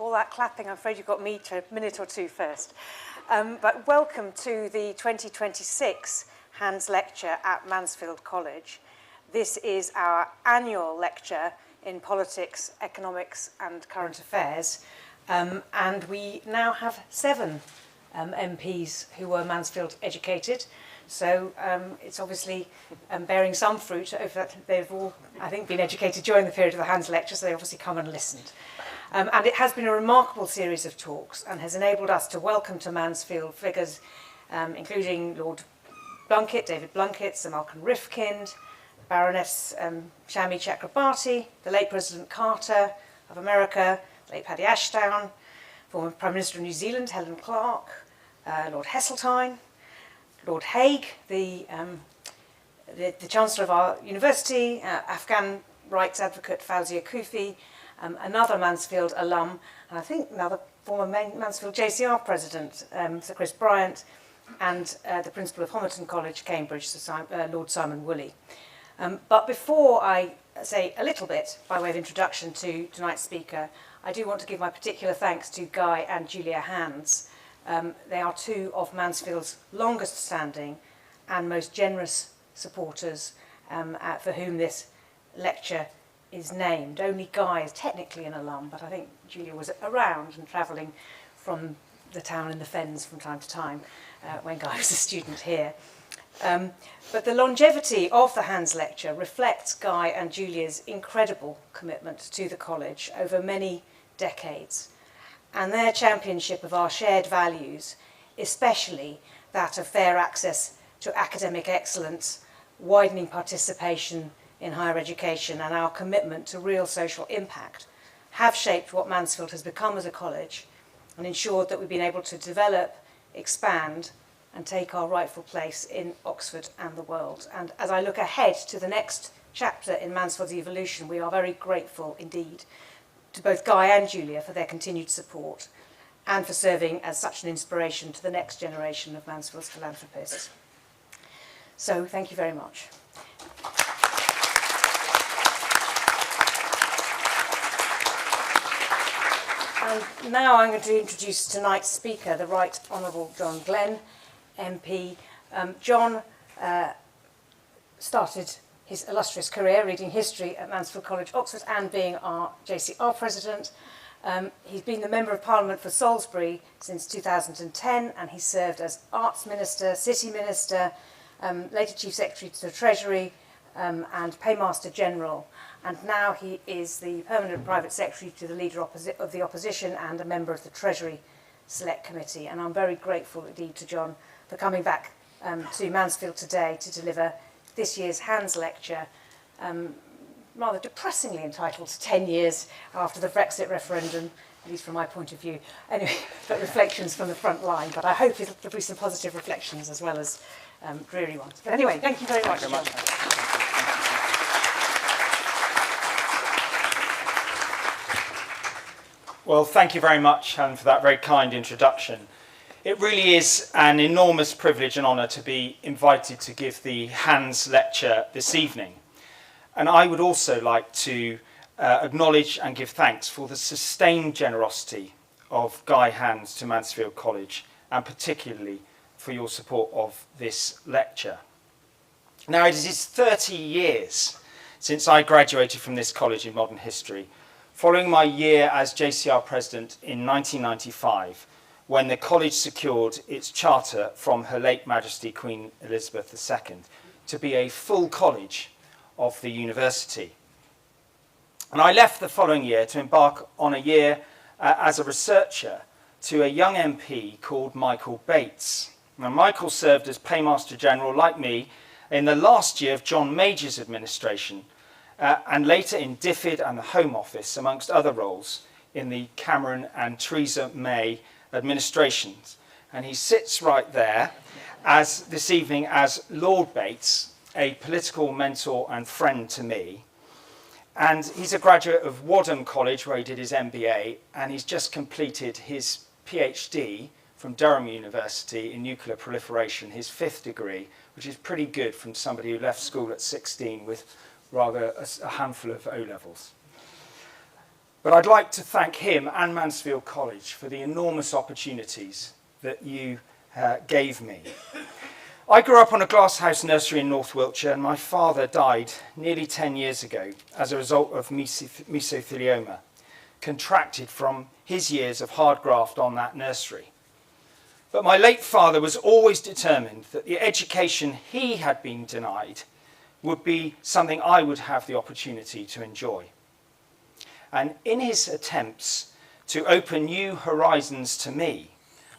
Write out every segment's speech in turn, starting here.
all that clapping, I'm afraid you've got me to a minute or two first. But welcome to the 2026 Hans Lecture at Mansfield College. This is our annual lecture in politics, economics and current affairs. And we now have 7 MPs who were Mansfield educated. So it's obviously bearing some fruit. They've all, I think, been educated during the period of the Hans Lecture, so they obviously come and listened. And it has been a remarkable series of talks and has enabled us to welcome to Mansfield figures including Lord Blunkett, David Blunkett, Sir Malcolm Rifkind, Baroness Shami Chakrabarti, the late President Carter of America, late Paddy Ashdown, former Prime Minister of New Zealand, Helen Clark, Lord Heseltine, Lord Haig, the Chancellor of our university, Afghan rights advocate Fawzia Koofi, another Mansfield alum, and I think another former Mansfield JCR president, Sir Chris Bryant, and the principal of Homerton College, Cambridge, Lord Simon Woolley. But before I say a little bit by way of introduction to tonight's speaker, I do want to give my particular thanks to Guy and Julia Hands. They are 2 of Mansfield's longest standing and most generous supporters for whom this lecture is named. Only Guy is technically an alum, but I think Julia was around and travelling from the town in the Fens from time to time when Guy was a student here. But the longevity of the Hans Lecture reflects Guy and Julia's incredible commitment to the college over many decades, and their championship of our shared values, especially that of fair access to academic excellence, widening participation in higher education, and our commitment to real social impact, have shaped what Mansfield has become as a college and ensured that we've been able to develop, expand, and take our rightful place in Oxford and the world. And as I look ahead to the next chapter in Mansfield's evolution, we are very grateful indeed to both Guy and Julia for their continued support and for serving as such an inspiration to the next generation of Mansfield's philanthropists. So thank you very much. And now I'm going to introduce tonight's speaker, the Right Hon John Glen MP. John started his illustrious career reading history at Mansfield College, Oxford, and being our JCR president. He's been the Member of Parliament for Salisbury since 2010, and he served as Arts Minister, City Minister, later Chief Secretary to the Treasury, and Paymaster General. And now he is the Permanent Private Secretary to the Leader of the Opposition and a member of the Treasury Select Committee. And I'm very grateful indeed to John for coming back to Mansfield today to deliver this year's Hans Lecture, rather depressingly entitled 10 years after the Brexit referendum, at least from my point of view. Anyway, but reflections from the front line. But I hope there'll be some positive reflections as well as dreary ones. But anyway, thank you very much. John. Well, thank you very much, Helen, for that very kind introduction. It really is an enormous privilege and honour to be invited to give the Hans Lecture this evening. And I would also like to acknowledge and give thanks for the sustained generosity of Guy Hands to Mansfield College, and particularly for your support of this lecture. Now, it is 30 years since I graduated from this college in modern history, following my year as JCR President in 1995, when the college secured its charter from Her late Majesty Queen Elizabeth II to be a full college of the university. And I left the following year to embark on a year as a researcher to a young MP called Michael Bates. Now, Michael served as Paymaster General, like me, in the last year of John Major's administration, and later in DFID and the Home Office, amongst other roles, in the Cameron and Theresa May administrations. And he sits right there this evening as Lord Bates, a political mentor and friend to me. And he's a graduate of Wadham College, where he did his MBA, and he's just completed his PhD from Durham University in nuclear proliferation, his 5th degree, which is pretty good from somebody who left school at 16 with rather a handful of O-levels. But I'd like to thank him and Mansfield College for the enormous opportunities that you gave me. I grew up on a glasshouse nursery in North Wiltshire, and my father died nearly 10 years ago as a result of mesothelioma, contracted from his years of hard graft on that nursery. But my late father was always determined that the education he had been denied would be something I would have the opportunity to enjoy. And in his attempts to open new horizons to me,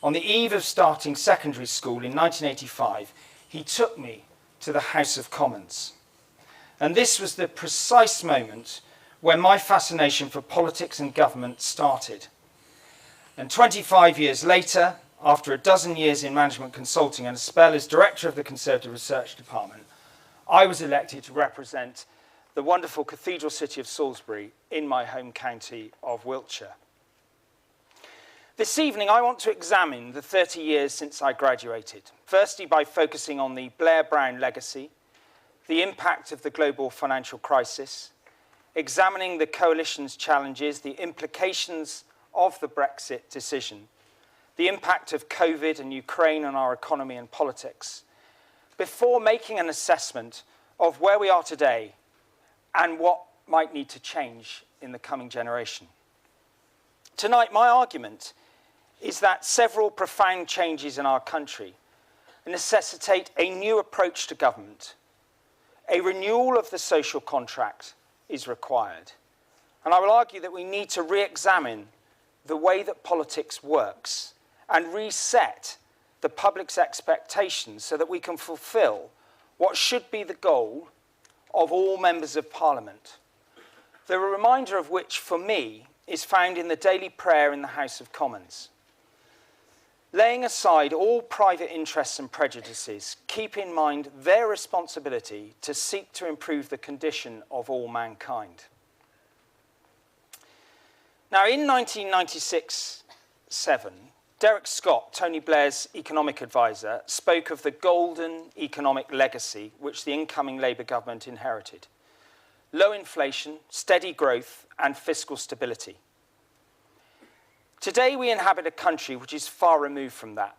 on the eve of starting secondary school in 1985, he took me to the House of Commons. And this was the precise moment when my fascination for politics and government started. And 25 years later, after a dozen years in management consulting and a spell as director of the Conservative Research Department, I was elected to represent the wonderful cathedral city of Salisbury in my home county of Wiltshire. This evening, I want to examine the 30 years since I graduated, firstly by focusing on the Blair-Brown legacy, the impact of the global financial crisis, examining the coalition's challenges, the implications of the Brexit decision, the impact of COVID and Ukraine on our economy and politics, before making an assessment of where we are today and what might need to change in the coming generation. Tonight, my argument is that several profound changes in our country necessitate a new approach to government. A renewal of the social contract is required. And I will argue that we need to re-examine the way that politics works and reset the public's expectations so that we can fulfill what should be the goal of all members of Parliament. The reminder of which, for me, is found in the daily prayer in the House of Commons. Laying aside all private interests and prejudices, keep in mind their responsibility to seek to improve the condition of all mankind. Now, in 1996-7, Derek Scott, Tony Blair's economic advisor, spoke of the golden economic legacy which the incoming Labour government inherited. Low inflation, steady growth, and fiscal stability. Today, we inhabit a country which is far removed from that.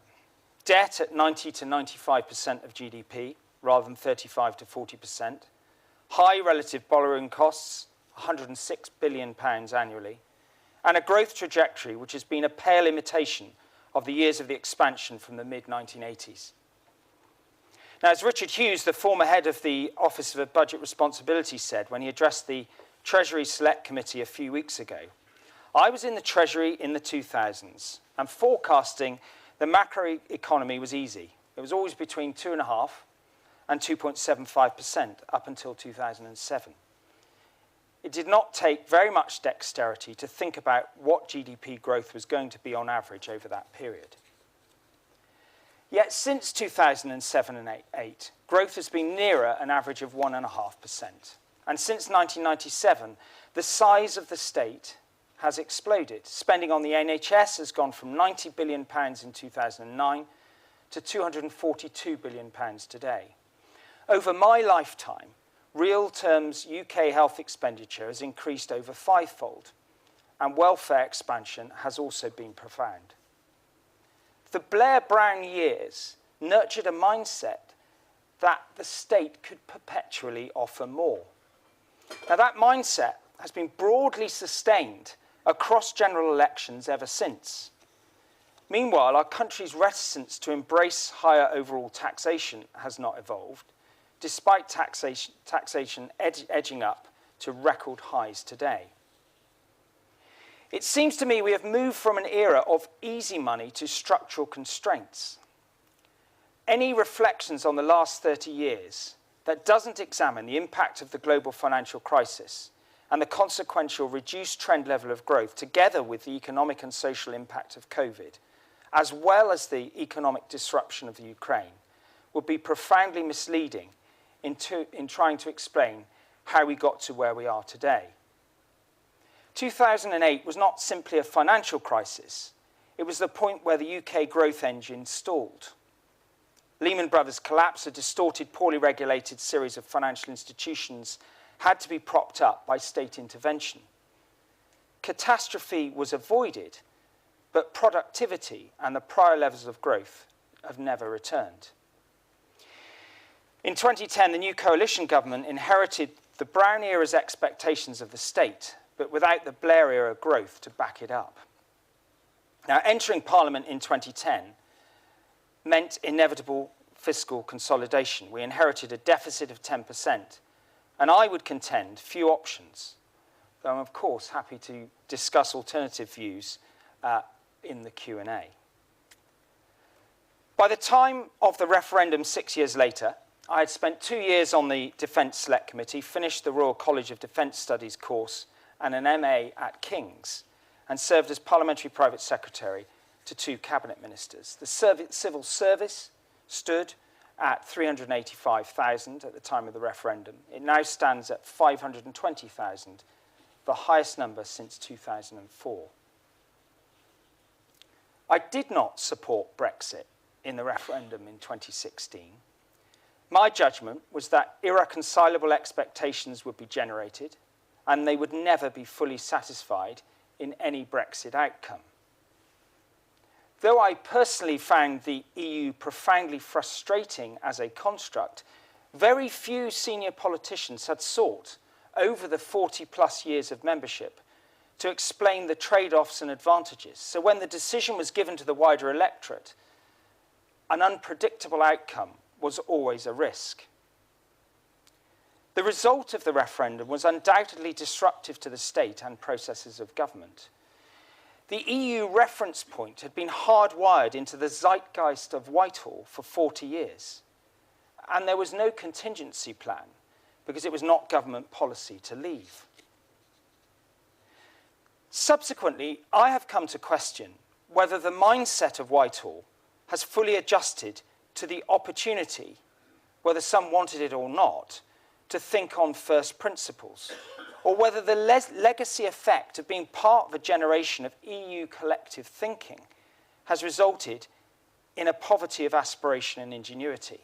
Debt at 90 to 95% of GDP, rather than 35 to 40%. High relative borrowing costs, £106 billion annually. And a growth trajectory which has been a pale imitation of the years of the expansion from the mid-1980s. Now, as Richard Hughes, the former head of the Office of Budget Responsibility, said when he addressed the Treasury Select Committee a few weeks ago, I was in the Treasury in the 2000s, and forecasting the macroeconomy was easy. It was always between 2.5% and 2.75% up until 2007. It did not take very much dexterity to think about what GDP growth was going to be on average over that period. Yet since 2007 and 8, growth has been nearer an average of 1.5%. And since 1997, the size of the state has exploded. Spending on the NHS has gone from £90 billion in 2009 to £242 billion today. Over my lifetime, real terms UK health expenditure has increased over fivefold, and welfare expansion has also been profound. The Blair-Brown years nurtured a mindset that the state could perpetually offer more. Now, that mindset has been broadly sustained across general elections ever since. Meanwhile, our country's reticence to embrace higher overall taxation has not evolved, despite taxation edging up to record highs today. It seems to me we have moved from an era of easy money to structural constraints. Any reflections on the last 30 years that doesn't examine the impact of the global financial crisis and the consequential reduced trend level of growth, together with the economic and social impact of COVID, as well as the economic disruption of the Ukraine, would be profoundly misleading in trying to explain how we got to where we are today. 2008 was not simply a financial crisis. It was the point where the UK growth engine stalled. Lehman Brothers' collapse, a distorted, poorly regulated series of financial institutions, had to be propped up by state intervention. catastrophe was avoided, but productivity and the prior levels of growth have never returned. In 2010, the new coalition government inherited the Brown era's expectations of the state, but without the Blair era growth to back it up. Now, entering Parliament in 2010 meant inevitable fiscal consolidation. We inherited a deficit of 10%, and I would contend few options, though I'm of course happy to discuss alternative views in the Q&A. By the time of the referendum 6 years later, I had spent 2 years on the Defence Select Committee, finished the Royal College of Defence Studies course and an MA at King's, and served as Parliamentary Private Secretary to 2 cabinet ministers. The civil service stood at 385,000 at the time of the referendum. It now stands at 520,000, the highest number since 2004. I did not support Brexit in the referendum in 2016. My judgment was that irreconcilable expectations would be generated and they would never be fully satisfied in any Brexit outcome. Though I personally found the EU profoundly frustrating as a construct, very few senior politicians had sought, over the 40-plus years of membership, to explain the trade-offs and advantages. So when the decision was given to the wider electorate, an unpredictable outcome was always a risk. The result of the referendum was undoubtedly disruptive to the state and processes of government. The EU reference point had been hardwired into the zeitgeist of Whitehall for 40 years, and there was no contingency plan because it was not government policy to leave. Subsequently, I have come to question whether the mindset of Whitehall has fully adjusted to the opportunity, whether some wanted it or not, to think on first principles, or whether the legacy effect of being part of a generation of EU collective thinking has resulted in a poverty of aspiration and ingenuity.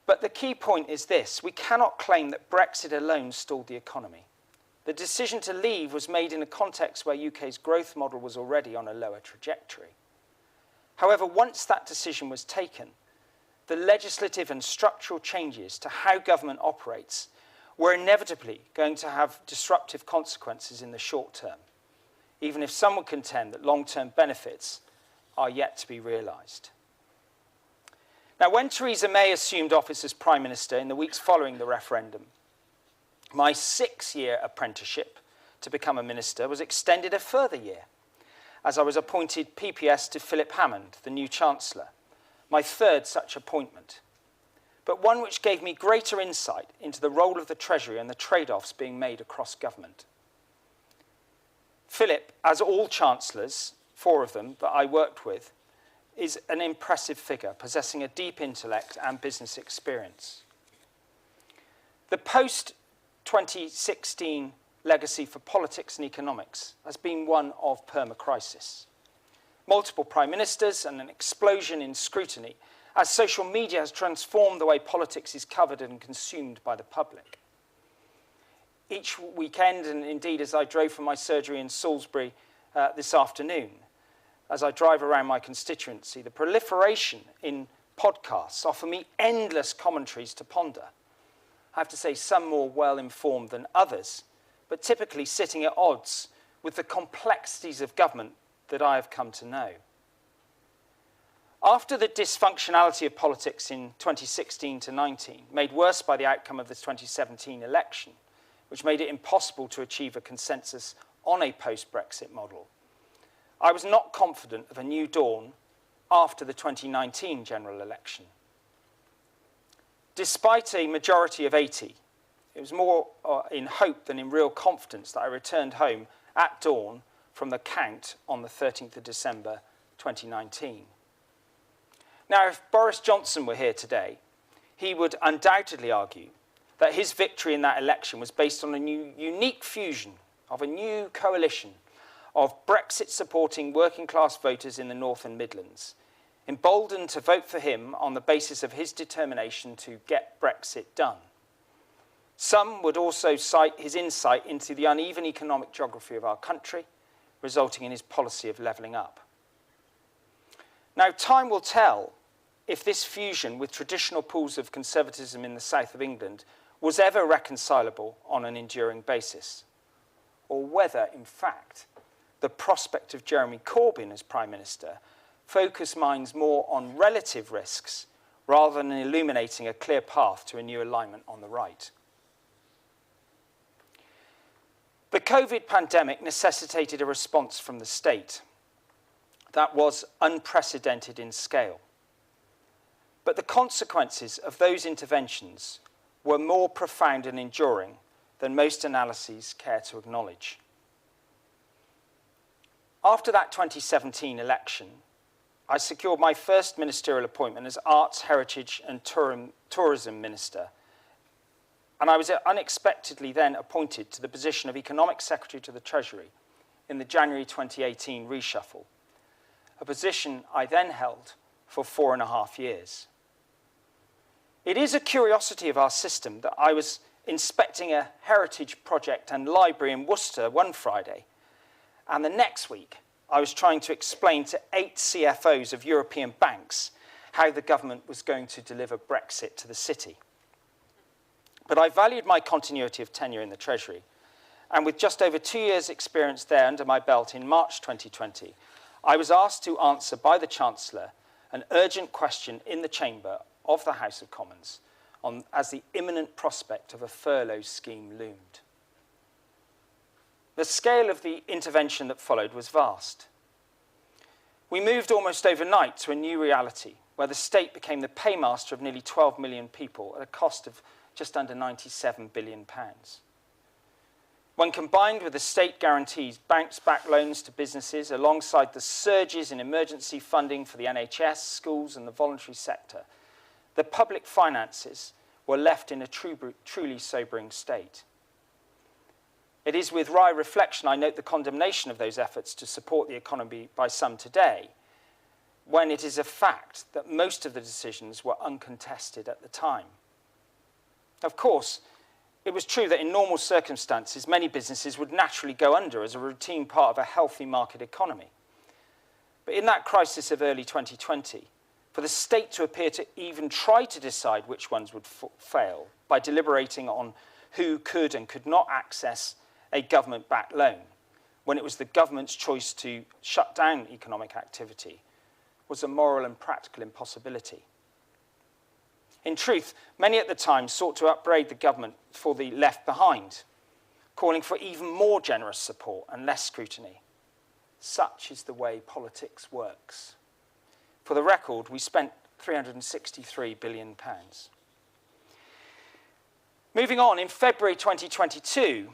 But the key point is this: we cannot claim that Brexit alone stalled the economy. The decision to leave was made in a context where UK's growth model was already on a lower trajectory. However, once that decision was taken, the legislative and structural changes to how government operates were inevitably going to have disruptive consequences in the short term, even if some would contend that long-term benefits are yet to be realised. Now, when Theresa May assumed office as Prime Minister in the weeks following the referendum, my 6-year apprenticeship to become a minister was extended a further year, as I was appointed PPS to Philip Hammond, the new Chancellor, my 3rd such appointment, but one which gave me greater insight into the role of the Treasury and the trade-offs being made across government. Philip, as all Chancellors, 4 of them that I worked with, is an impressive figure, possessing a deep intellect and business experience. The post-2016 legacy for politics and economics has been one of perma-crisis. Multiple prime ministers and an explosion in scrutiny as social media has transformed the way politics is covered and consumed by the public. Each weekend, and indeed as I drove from my surgery in Salisbury this afternoon, as I drive around my constituency, the proliferation in podcasts offer me endless commentaries to ponder. I have to say, some more well-informed than others, but typically sitting at odds with the complexities of government that I have come to know. After the dysfunctionality of politics in 2016 to 19, made worse by the outcome of the 2017 election, which made it impossible to achieve a consensus on a post-Brexit model, I was not confident of a new dawn after the 2019 general election. Despite a majority of 80, it was more in hope than in real confidence that I returned home at dawn from the count on the 13th of December 2019. Now, if Boris Johnson were here today, he would undoubtedly argue that his victory in that election was based on a unique fusion of a new coalition of Brexit-supporting working-class voters in the North and Midlands, emboldened to vote for him on the basis of his determination to get Brexit done. Some would also cite his insight into the uneven economic geography of our country, resulting in his policy of levelling up. Now, time will tell if this fusion with traditional pools of conservatism in the south of England was ever reconcilable on an enduring basis, or whether, in fact, the prospect of Jeremy Corbyn as Prime Minister focused minds more on relative risks rather than illuminating a clear path to a new alignment on the right. The COVID pandemic necessitated a response from the state that was unprecedented in scale. But the consequences of those interventions were more profound and enduring than most analyses care to acknowledge. After that 2017 election, I secured my first ministerial appointment as Arts, Heritage and Tourism Minister, and I was unexpectedly then appointed to the position of Economic Secretary to the Treasury in the January 2018 reshuffle, a position I then held for 4.5 years. It is a curiosity of our system that I was inspecting a heritage project and library in Worcester one Friday, and the next week I was trying to explain to 8 CFOs of European banks how the government was going to deliver Brexit to the city. But I valued my continuity of tenure in the Treasury, and with just over 2 years' experience there under my belt in March 2020, I was asked to answer by the Chancellor an urgent question in the chamber of the House of Commons as the imminent prospect of a furlough scheme loomed. The scale of the intervention that followed was vast. We moved almost overnight to a new reality where the state became the paymaster of nearly 12 million people at a cost of just under £97 billion. When combined with the state guarantees bounce-back loans to businesses alongside the surges in emergency funding for the NHS, schools and the voluntary sector, the public finances were left in a truly sobering state. It is with wry reflection I note the condemnation of those efforts to support the economy by some today, when it is a fact that most of the decisions were uncontested at the time. Of course, it was true that in normal circumstances, many businesses would naturally go under as a routine part of a healthy market economy. But in that crisis of early 2020, for the state to appear to even try to decide which ones would fail by deliberating on who could and could not access a government-backed loan, when it was the government's choice to shut down economic activity, was a moral and practical impossibility. In truth, many at the time sought to upbraid the government for the left behind, calling for even more generous support and less scrutiny. Such is the way politics works. For the record, we spent £363 billion. Moving on, in February 2022,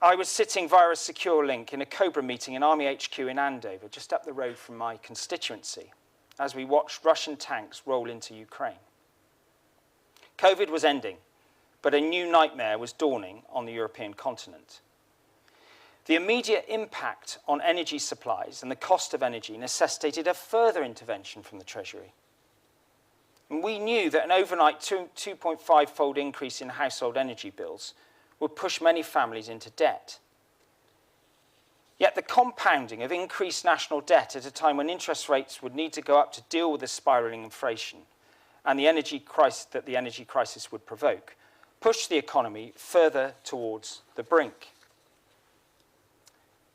I was sitting via a secure link in a COBRA meeting in Army HQ in Andover, just up the road from my constituency, as we watched Russian tanks roll into Ukraine. COVID was ending, but a new nightmare was dawning on the European continent. The immediate impact on energy supplies and the cost of energy necessitated a further intervention from the Treasury. And we knew that an overnight 2.5-fold increase in household energy bills would push many families into debt. Yet the compounding of increased national debt at a time when interest rates would need to go up to deal with the spiralling inflation and the energy crisis would provoke, pushed the economy further towards the brink.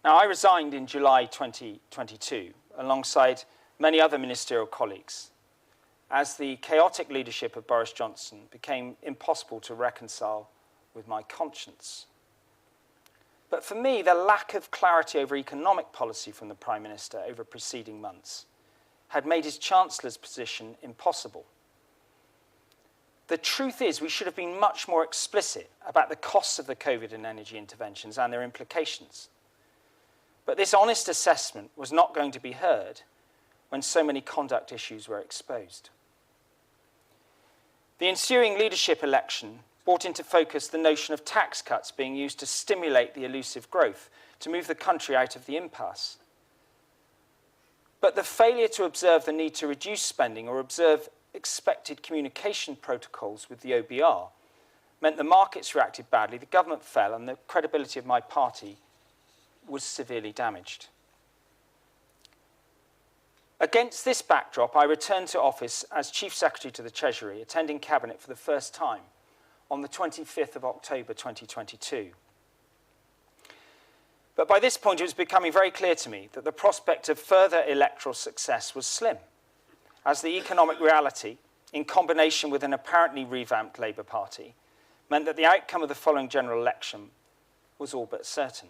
Now, I resigned in July 2022, alongside many other ministerial colleagues, as the chaotic leadership of Boris Johnson became impossible to reconcile with my conscience. But for me, the lack of clarity over economic policy from the Prime Minister over preceding months had made his Chancellor's position impossible. The truth is, we should have been much more explicit about the costs of the COVID and energy interventions and their implications. But this honest assessment was not going to be heard when so many conduct issues were exposed. The ensuing leadership election brought into focus the notion of tax cuts being used to stimulate the elusive growth, to move the country out of the impasse. But the failure to observe the need to reduce spending or observe expected communication protocols with the OBR meant the markets reacted badly, the government fell, and the credibility of my party was severely damaged. Against this backdrop, I returned to office as Chief Secretary to the Treasury, attending Cabinet for the first time on the 25th of October 2022. But by this point, it was becoming very clear to me that the prospect of further electoral success was slim, as the economic reality, in combination with an apparently revamped Labour Party, meant that the outcome of the following general election was all but certain.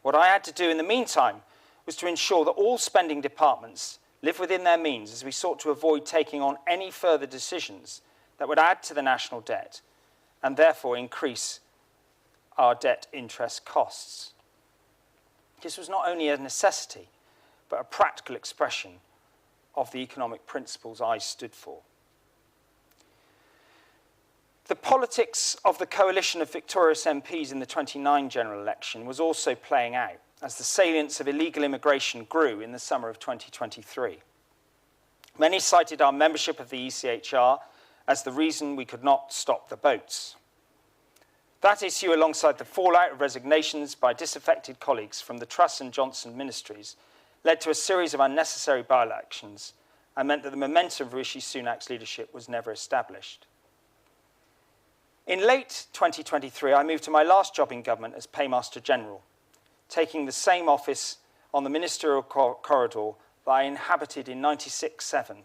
What I had to do in the meantime was to ensure that all spending departments lived within their means as we sought to avoid taking on any further decisions that would add to the national debt and therefore increase our debt interest costs. This was not only a necessity, but a practical expression of the economic principles I stood for. The politics of the coalition of victorious MPs in the 29 general election was also playing out as the salience of illegal immigration grew in the summer of 2023. Many cited our membership of the ECHR as the reason we could not stop the boats. That issue, alongside the fallout of resignations by disaffected colleagues from the Truss and Johnson ministries, led to a series of unnecessary by-elections and meant that the momentum of Rishi Sunak's leadership was never established. In late 2023, I moved to my last job in government as Paymaster General, taking the same office on the ministerial corridor that I inhabited in 96-7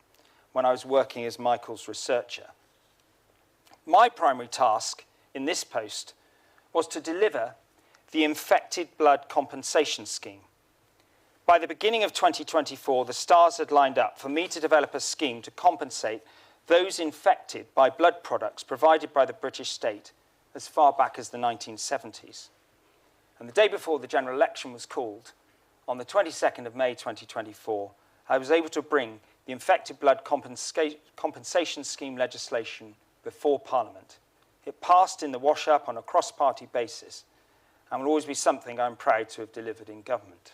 when I was working as Michael's researcher. My primary task in this post was to deliver the infected blood compensation scheme. By the beginning of 2024, the stars had lined up for me to develop a scheme to compensate those infected by blood products provided by the British state as far back as the 1970s. And the day before the general election was called, on the 22nd of May 2024, I was able to bring the infected blood compensation scheme legislation before Parliament. It passed in the wash-up on a cross-party basis and will always be something I'm proud to have delivered in government.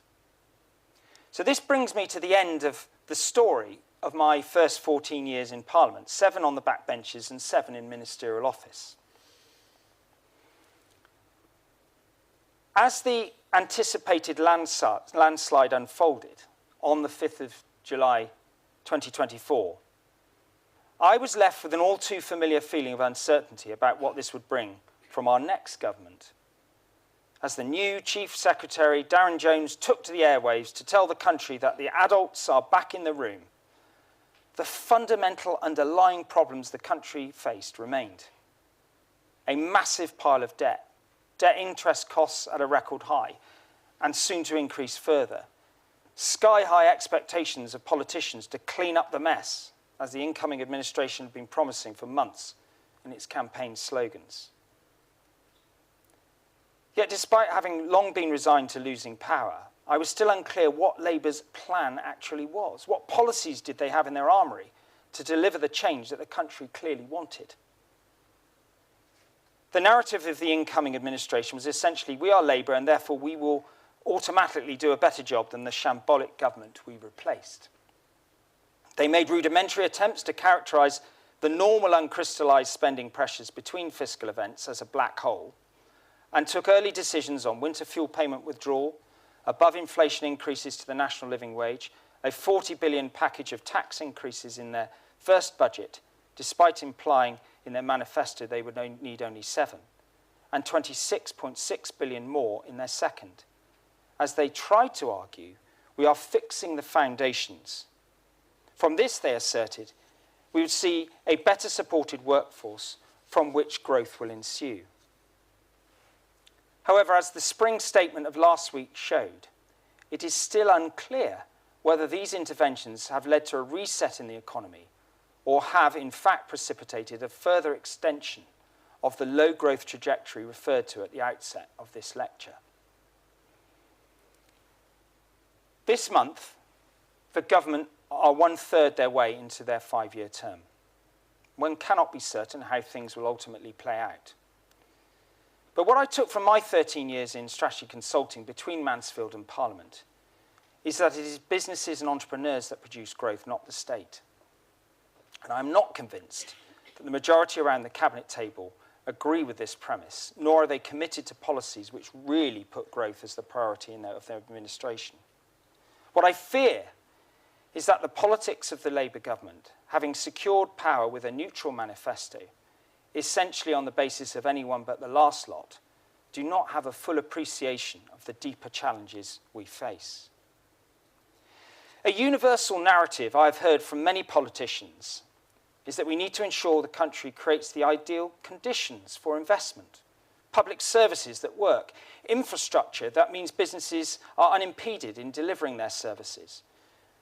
So this brings me to the end of the story of my first 14 years in Parliament, 7 on the backbenches and 7 in ministerial office. As the anticipated landslide unfolded on the 5th of July 2024, I was left with an all too familiar feeling of uncertainty about what this would bring from our next government. As the new Chief Secretary, Darren Jones, took to the airwaves to tell the country that the adults are back in the room, the fundamental underlying problems the country faced remained. A massive pile of debt interest costs at a record high, and soon to increase further. Sky-high expectations of politicians to clean up the mess, as the incoming administration had been promising for months in its campaign slogans. Yet despite having long been resigned to losing power, I was still unclear what Labour's plan actually was. What policies did they have in their armoury to deliver the change that the country clearly wanted? The narrative of the incoming administration was essentially, we are Labour and therefore we will automatically do a better job than the shambolic government we replaced. They made rudimentary attempts to characterise the normal uncrystallised spending pressures between fiscal events as a black hole, and took early decisions on winter fuel payment withdrawal, above inflation increases to the national living wage, a 40 billion package of tax increases in their first budget, despite implying in their manifesto they would need only 7, and 26.6 billion more in their second. As they tried to argue, we are fixing the foundations. From this, they asserted, we would see a better supported workforce from which growth will ensue. However, as the spring statement of last week showed, it is still unclear whether these interventions have led to a reset in the economy or have in fact precipitated a further extension of the low growth trajectory referred to at the outset of this lecture. This month, the government are 1/3 their way into their 5-year term. One cannot be certain how things will ultimately play out. But what I took from my 13 years in strategy consulting between Mansfield and Parliament is that it is businesses and entrepreneurs that produce growth, not the state. And I'm not convinced that the majority around the cabinet table agree with this premise, nor are they committed to policies which really put growth as the priority of their administration. What I fear is that the politics of the Labour government, having secured power with a neutral manifesto, essentially on the basis of anyone but the last lot, do not have a full appreciation of the deeper challenges we face. A universal narrative I've heard from many politicians is that we need to ensure the country creates the ideal conditions for investment, public services that work, infrastructure that means businesses are unimpeded in delivering their services,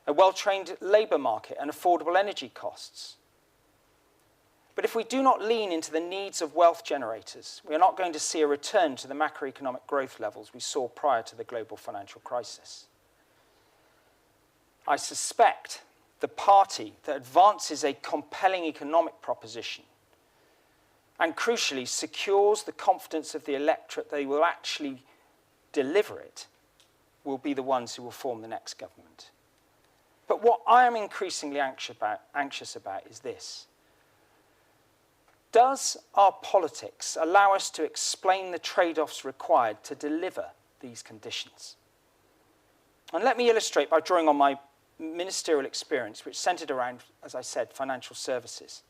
a well-trained labour market and affordable energy costs. But if we do not lean into the needs of wealth generators, we are not going to see a return to the macroeconomic growth levels we saw prior to the global financial crisis. I suspect the party that advances a compelling economic proposition and crucially secures the confidence of the electorate they will actually deliver it will be the ones who will form the next government. But what I am increasingly anxious about is this. Does our politics allow us to explain the trade-offs required to deliver these conditions? And let me illustrate by drawing on my ministerial experience, which centred around, as I said, financial services,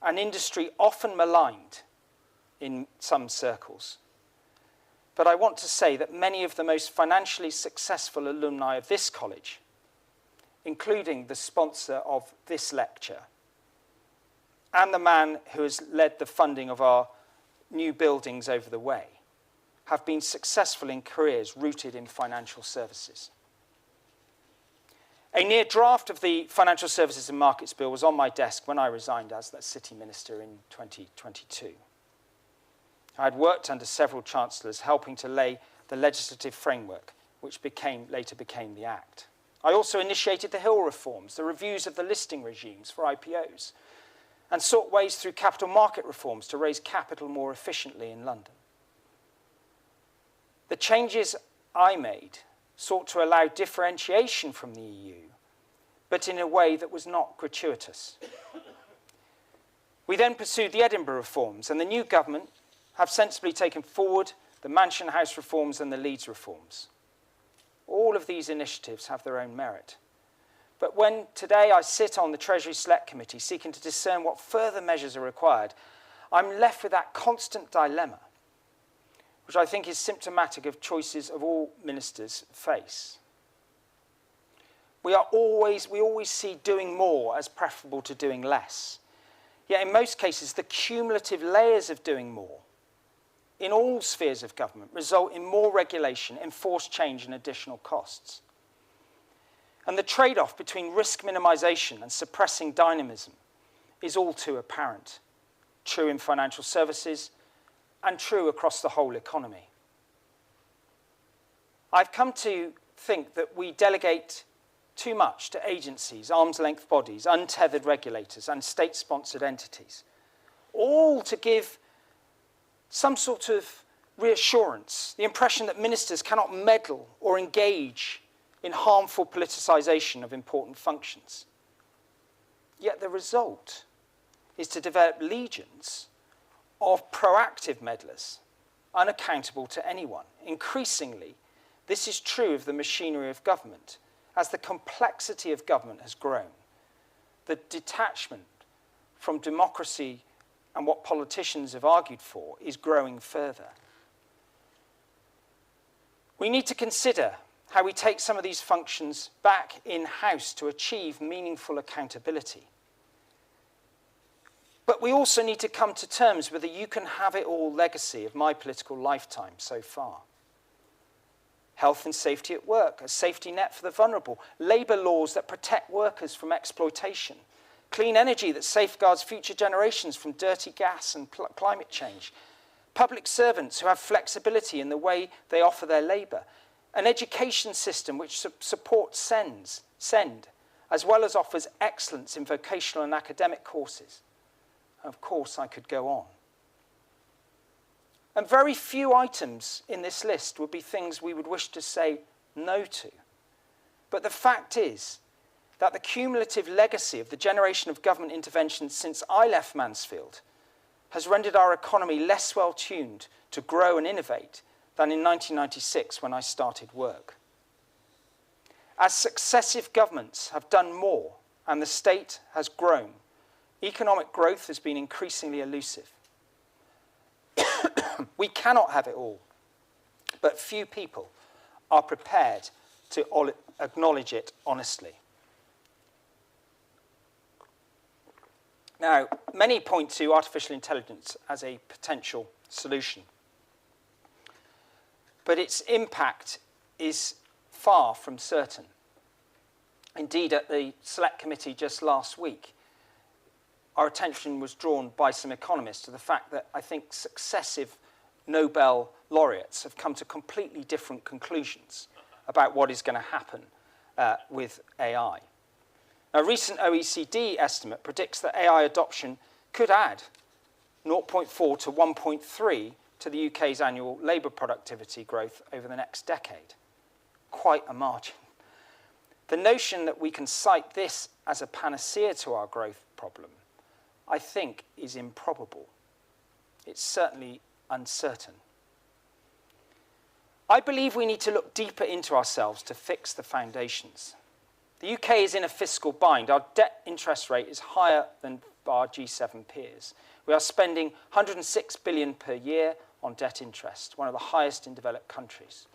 an industry often maligned in some circles. But I want to say that many of the most financially successful alumni of this college, including the sponsor of this lecture, and the man who has led the funding of our new buildings over the way, have been successful in careers rooted in financial services. A near draft of the Financial Services and Markets Bill was on my desk when I resigned as the City Minister in 2022. I had worked under several Chancellors helping to lay the legislative framework, which later became the Act. I also initiated the Hill reforms, the reviews of the listing regimes for IPOs, and sought ways through capital market reforms to raise capital more efficiently in London. The changes I made sought to allow differentiation from the EU, but in a way that was not gratuitous. We then pursued the Edinburgh reforms, and the new government have sensibly taken forward the Mansion House reforms and the Leeds reforms. All of these initiatives have their own merit. But when today I sit on the Treasury Select Committee seeking to discern what further measures are required, I'm left with that constant dilemma, which I think is symptomatic of choices of all ministers face. We always see doing more as preferable to doing less. Yet in most cases, the cumulative layers of doing more in all spheres of government result in more regulation, enforced change and additional costs. And the trade-off between risk minimisation and suppressing dynamism is all too apparent, true in financial services and true across the whole economy. I've come to think that we delegate too much to agencies, arm's-length bodies, untethered regulators and state-sponsored entities, all to give some sort of reassurance, the impression that ministers cannot meddle or engage in harmful politicisation of important functions. Yet the result is to develop legions of proactive meddlers, unaccountable to anyone. Increasingly, this is true of the machinery of government. As the complexity of government has grown, the detachment from democracy and what politicians have argued for is growing further. We need to consider how we take some of these functions back in-house to achieve meaningful accountability. But we also need to come to terms with the you-can-have-it-all legacy of my political lifetime so far. Health and safety at work, a safety net for the vulnerable, labour laws that protect workers from exploitation, clean energy that safeguards future generations from dirty gas and climate change, public servants who have flexibility in the way they offer their labour, an education system which supports SEND, as well as offers excellence in vocational and academic courses. Of course, I could go on. And very few items in this list would be things we would wish to say no to. But the fact is that the cumulative legacy of the generation of government interventions since I left Mansfield has rendered our economy less well-tuned to grow and innovate than in 1996 when I started work. As successive governments have done more and the state has grown, economic growth has been increasingly elusive. We cannot have it all, but few people are prepared to acknowledge it honestly. Now, many point to artificial intelligence as a potential solution, but its impact is far from certain. Indeed, at the Select Committee just last week, our attention was drawn by some economists to the fact that I think successive Nobel laureates have come to completely different conclusions about what is going to happen with AI. A recent OECD estimate predicts that AI adoption could add 0.4 to 1.3 to the UK's annual labour productivity growth over the next decade. Quite a margin. The notion that we can cite this as a panacea to our growth problem, I think, is improbable. It's certainly uncertain. I believe we need to look deeper into ourselves to fix the foundations. The UK is in a fiscal bind. Our debt interest rate is higher than our G7 peers. We are spending 106 billion per year on debt interest, one of the highest in developed countries.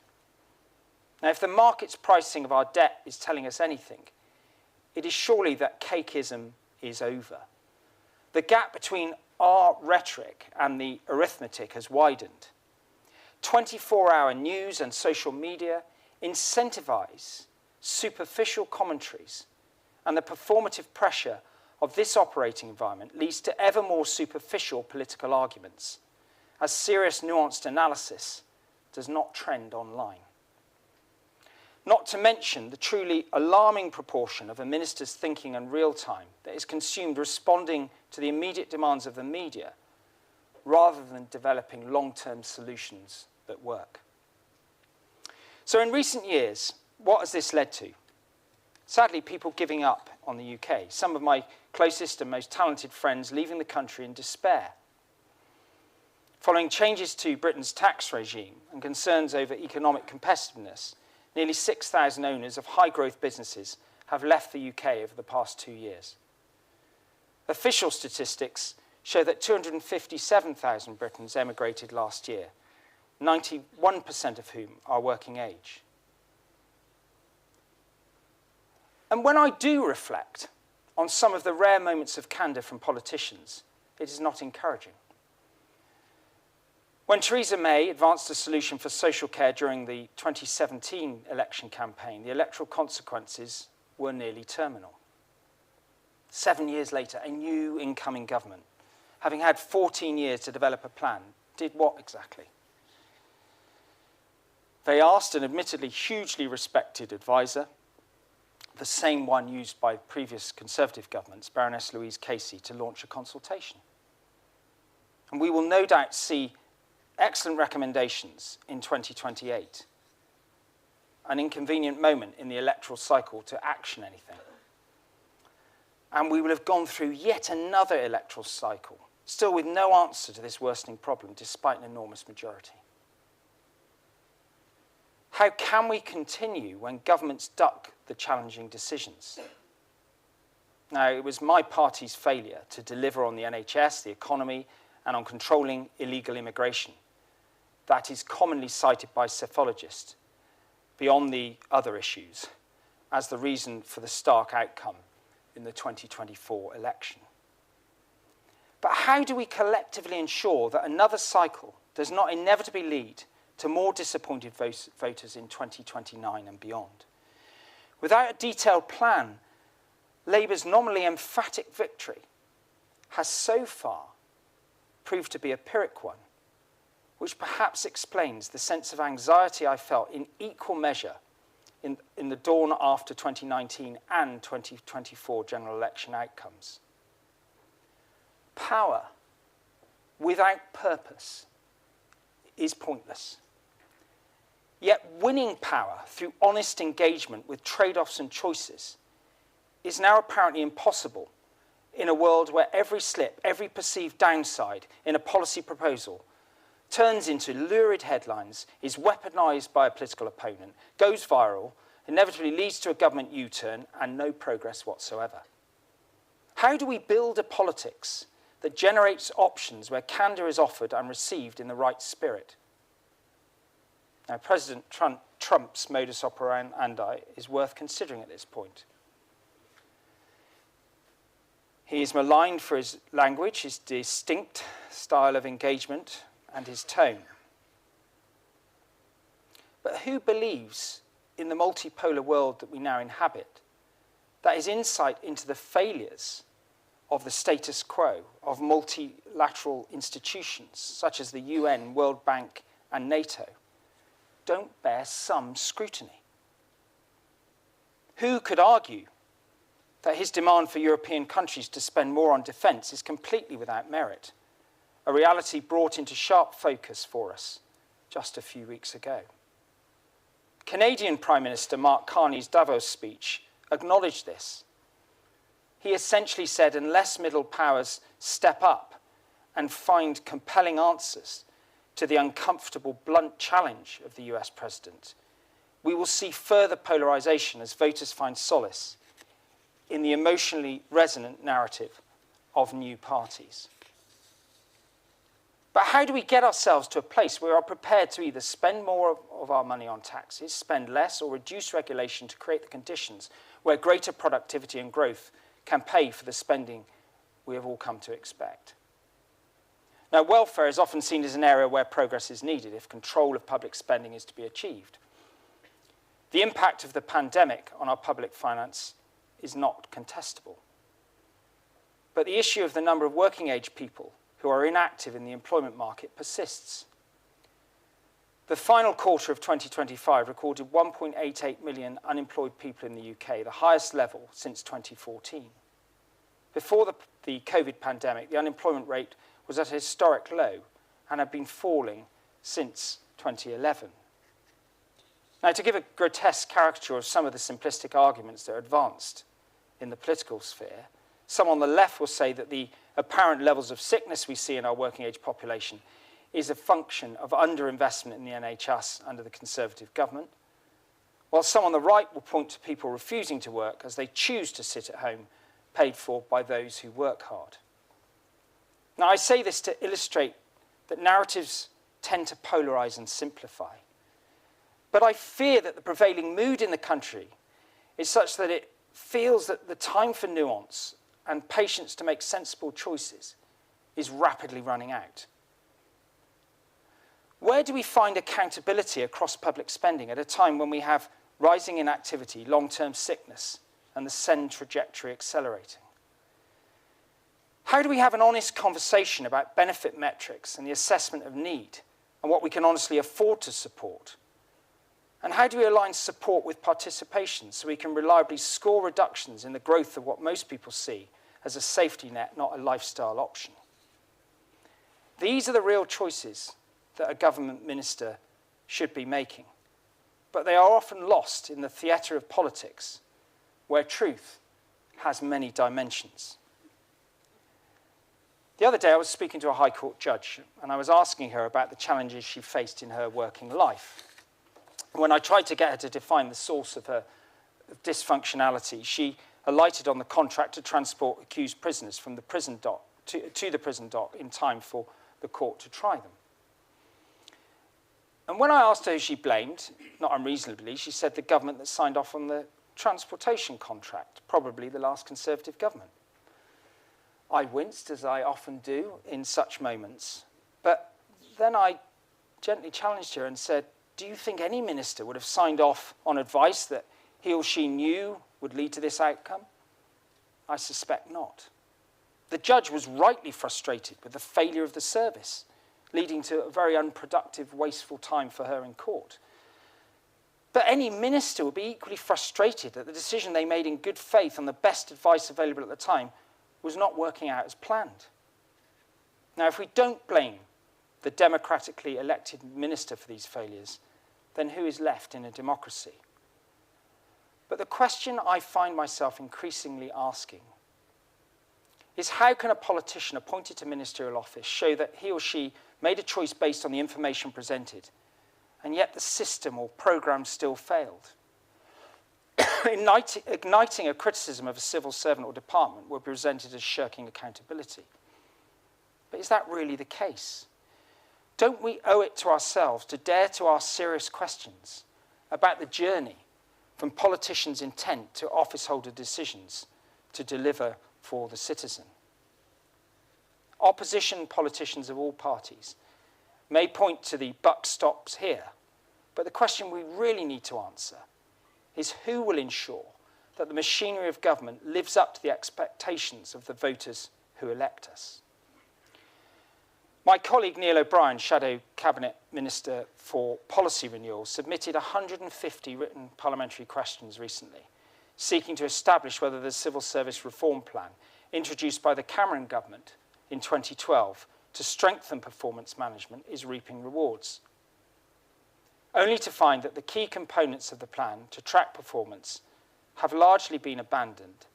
Now, if the market's pricing of our debt is telling us anything, it is surely that cakeism is over. The gap between our rhetoric and the arithmetic has widened. 24-hour news and social media incentivize superficial commentaries, and the performative pressure of this operating environment leads to ever more superficial political arguments, as serious nuanced analysis does not trend online. Not to mention the truly alarming proportion of a minister's thinking in real time that is consumed responding to the immediate demands of the media rather than developing long-term solutions that work. So in recent years, what has this led to? Sadly, people giving up on the UK. Some of my closest and most talented friends leaving the country in despair. Following changes to Britain's tax regime and concerns over economic competitiveness, nearly 6,000 owners of high-growth businesses have left the UK over the past 2 years. Official statistics show that 257,000 Britons emigrated last year, 91% of whom are working age. And when I do reflect on some of the rare moments of candour from politicians, it is not encouraging. When Theresa May advanced a solution for social care during the 2017 election campaign, the electoral consequences were nearly terminal. 7 years later, a new incoming government, having had 14 years to develop a plan, did what exactly? They asked an admittedly hugely respected advisor, the same one used by previous Conservative governments, Baroness Louise Casey, to launch a consultation. And we will no doubt see excellent recommendations in 2028, an inconvenient moment in the electoral cycle to action anything. And we will have gone through yet another electoral cycle, still with no answer to this worsening problem, despite an enormous majority. How can we continue when governments duck the challenging decisions? Now, it was my party's failure to deliver on the NHS, the economy, and on controlling illegal immigration that is commonly cited by psephologists, beyond the other issues, as the reason for the stark outcome in the 2024 election. But how do we collectively ensure that another cycle does not inevitably lead to more disappointed voters in 2029 and beyond? Without a detailed plan, Labour's nominally emphatic victory has so far proved to be a Pyrrhic one, which perhaps explains the sense of anxiety I felt in equal measure in the dawn after 2019 and 2024 general election outcomes. Power without purpose is pointless. Yet winning power through honest engagement with trade-offs and choices is now apparently impossible in a world where every slip, every perceived downside in a policy proposal turns into lurid headlines, is weaponised by a political opponent, goes viral, inevitably leads to a government U-turn and no progress whatsoever? How do we build a politics that generates options where candour is offered and received in the right spirit? Now, President Trump's modus operandi is worth considering at this point. He is maligned for his language, his distinct style of engagement, and his tone. But who believes in the multipolar world that we now inhabit, that his insight into the failures of the status quo, of multilateral institutions such as the UN, World Bank, and NATO, don't bear some scrutiny? Who could argue that his demand for European countries to spend more on defence is completely without merit, a reality brought into sharp focus for us just a few weeks ago? Canadian Prime Minister Mark Carney's Davos speech acknowledged this. He essentially said, unless middle powers step up and find compelling answers to the uncomfortable, blunt challenge of the US president, we will see further polarisation as voters find solace in the emotionally resonant narrative of new parties. But how do we get ourselves to a place where we are prepared to either spend more of our money on taxes, spend less, or reduce regulation to create the conditions where greater productivity and growth can pay for the spending we have all come to expect? Now, welfare is often seen as an area where progress is needed if control of public spending is to be achieved. The impact of the pandemic on our public finance is not contestable. But the issue of the number of working-age people who are inactive in the employment market persists. The final quarter of 2025 recorded 1.88 million unemployed people in the UK, the highest level since 2014. Before the COVID pandemic, the unemployment rate was at a historic low and had been falling since 2011. Now, to give a grotesque caricature of some of the simplistic arguments that are advanced in the political sphere, some on the left will say that the apparent levels of sickness we see in our working-age population is a function of underinvestment in the NHS under the Conservative government, while some on the right will point to people refusing to work as they choose to sit at home, paid for by those who work hard. Now, I say this to illustrate that narratives tend to polarise and simplify. But I fear that the prevailing mood in the country is such that it feels that the time for nuance and patience to make sensible choices is rapidly running out. Where do we find accountability across public spending at a time when we have rising inactivity, long-term sickness, and the send trajectory accelerating? How do we have an honest conversation about benefit metrics and the assessment of need and what we can honestly afford to support? And how do we align support with participation so we can reliably score reductions in the growth of what most people see as a safety net, not a lifestyle option? These are the real choices that a government minister should be making. But they are often lost in the theatre of politics, where truth has many dimensions. The other day I was speaking to a High Court judge, and I was asking her about the challenges she faced in her working life. When I tried to get her to define the source of her dysfunctionality, she alighted on the contract to transport accused prisoners from the prison dock to the prison dock in time for the court to try them. And when I asked her who she blamed, not unreasonably, she said the government that signed off on the transportation contract, probably the last Conservative government. I winced, as I often do in such moments, but then I gently challenged her and said, do you think any minister would have signed off on advice that he or she knew would lead to this outcome? I suspect not. The judge was rightly frustrated with the failure of the service, leading to a very unproductive, wasteful time for her in court. But any minister would be equally frustrated that the decision they made in good faith on the best advice available at the time was not working out as planned. Now, if we don't blame the democratically elected minister for these failures, then who is left in a democracy? But the question I find myself increasingly asking is how can a politician appointed to ministerial office show that he or she made a choice based on the information presented, and yet the system or programme still failed? Igniting a criticism of a civil servant or department will be presented as shirking accountability. But is that really the case? Don't we owe it to ourselves to dare to ask serious questions about the journey from politicians' intent to office-holder decisions to deliver for the citizen? Opposition politicians of all parties may point to the buck stops here, but the question we really need to answer is who will ensure that the machinery of government lives up to the expectations of the voters who elect us? My colleague Neil O'Brien, Shadow Cabinet Minister for Policy Renewal, submitted 150 written parliamentary questions recently, seeking to establish whether the Civil Service Reform Plan, introduced by the Cameron government in 2012 to strengthen performance management, is reaping rewards. Only to find that the key components of the plan to track performance have largely been abandoned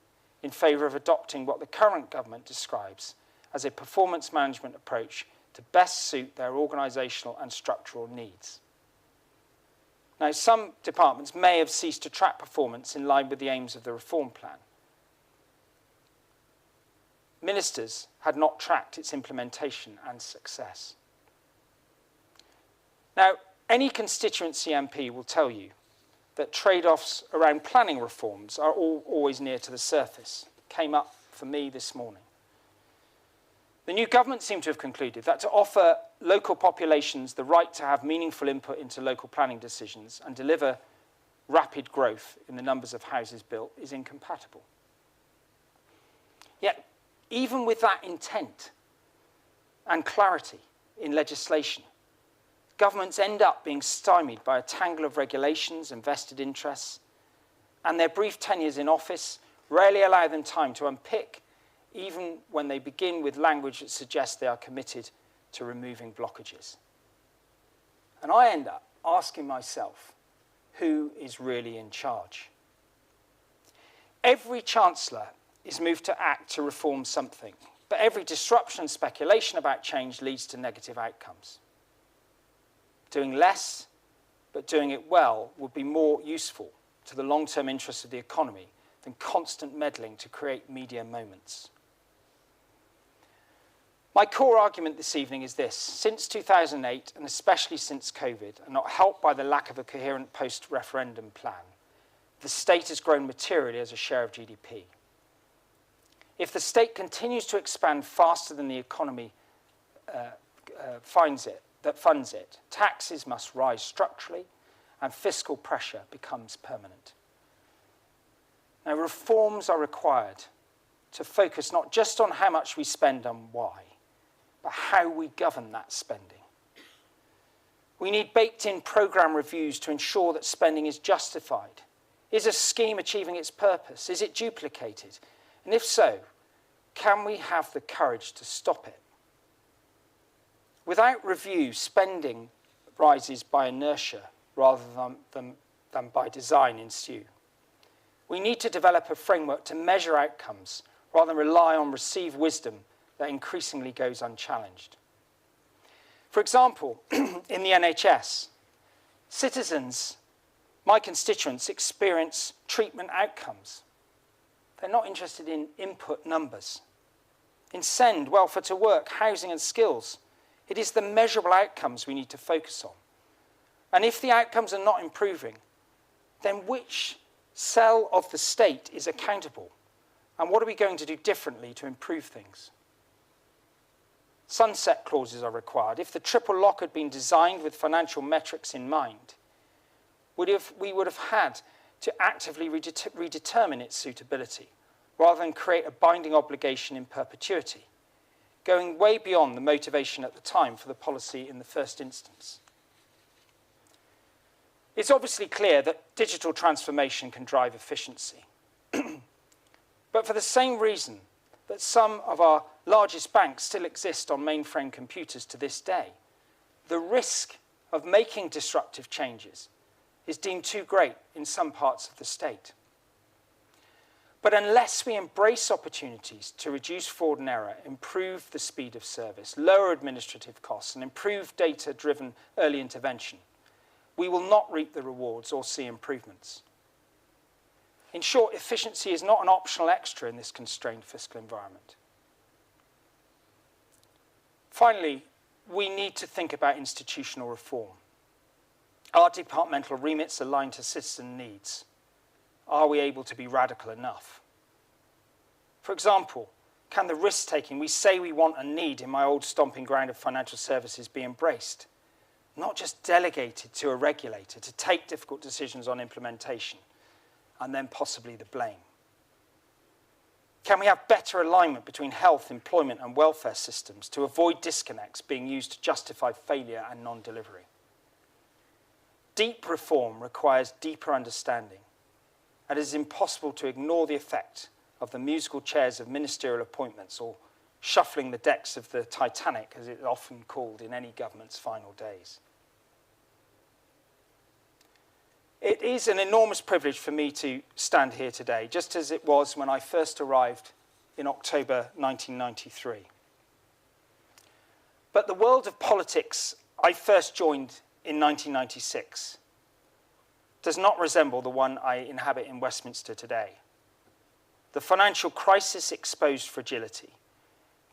in favour of adopting what the current government describes as a performance management approach to best suit their organisational and structural needs. Now, some departments may have ceased to track performance in line with the aims of the reform plan. Ministers had not tracked its implementation and success. Now, any constituency MP will tell you that trade-offs around planning reforms are always near to the surface. It came up for me this morning. The new government seemed to have concluded that to offer local populations the right to have meaningful input into local planning decisions and deliver rapid growth in the numbers of houses built is incompatible. Yet, even with that intent and clarity in legislation, governments end up being stymied by a tangle of regulations and vested interests, and their brief tenures in office rarely allow them time to unpick, even when they begin with language that suggests they are committed to removing blockages. And I end up asking myself, who is really in charge? Every Chancellor is moved to act to reform something, but every disruption and speculation about change leads to negative outcomes. Doing less, but doing it well, would be more useful to the long-term interests of the economy than constant meddling to create media moments. My core argument this evening is this. Since 2008, and especially since COVID, and not helped by the lack of a coherent post-referendum plan, the state has grown materially as a share of GDP. If the state continues to expand faster than the economy funds it, taxes must rise structurally, and fiscal pressure becomes permanent. Now, reforms are required to focus not just on how much we spend and why, but how we govern that spending. We need baked-in programme reviews to ensure that spending is justified. Is a scheme achieving its purpose? Is it duplicated? And if so, can we have the courage to stop it? Without review, spending rises by inertia rather than by design ensue. We need to develop a framework to measure outcomes rather than rely on received wisdom that increasingly goes unchallenged. For example, in the NHS, citizens, my constituents, experience treatment outcomes. They're not interested in input numbers. In SEND, welfare to work, housing and skills, it is the measurable outcomes we need to focus on. And if the outcomes are not improving, then which cell of the state is accountable? And what are we going to do differently to improve things? Sunset clauses are required. If the triple lock had been designed with financial metrics in mind, we would have had to actively redetermine its suitability rather than create a binding obligation in perpetuity, going way beyond the motivation at the time for the policy in the first instance. It's obviously clear that digital transformation can drive efficiency. But for the same reason that some of our largest banks still exist on mainframe computers to this day, the risk of making disruptive changes is deemed too great in some parts of the state. But unless we embrace opportunities to reduce fraud and error, improve the speed of service, lower administrative costs, and improve data-driven early intervention, we will not reap the rewards or see improvements. In short, efficiency is not an optional extra in this constrained fiscal environment. Finally, we need to think about institutional reform. Are departmental remits aligned to citizen needs? Are we able to be radical enough? For example, can the risk-taking we say we want and need in my old stomping ground of financial services be embraced? Not just delegated to a regulator to take difficult decisions on implementation and then possibly the blame. Can we have better alignment between health, employment and welfare systems to avoid disconnects being used to justify failure and non-delivery? Deep reform requires deeper understanding, and it is impossible to ignore the effect of the musical chairs of ministerial appointments or shuffling the decks of the Titanic, as it is often called in any government's final days. It is an enormous privilege for me to stand here today, just as it was when I first arrived in October 1993. But the world of politics I first joined in 1996 does not resemble the one I inhabit in Westminster today. The financial crisis exposed fragility.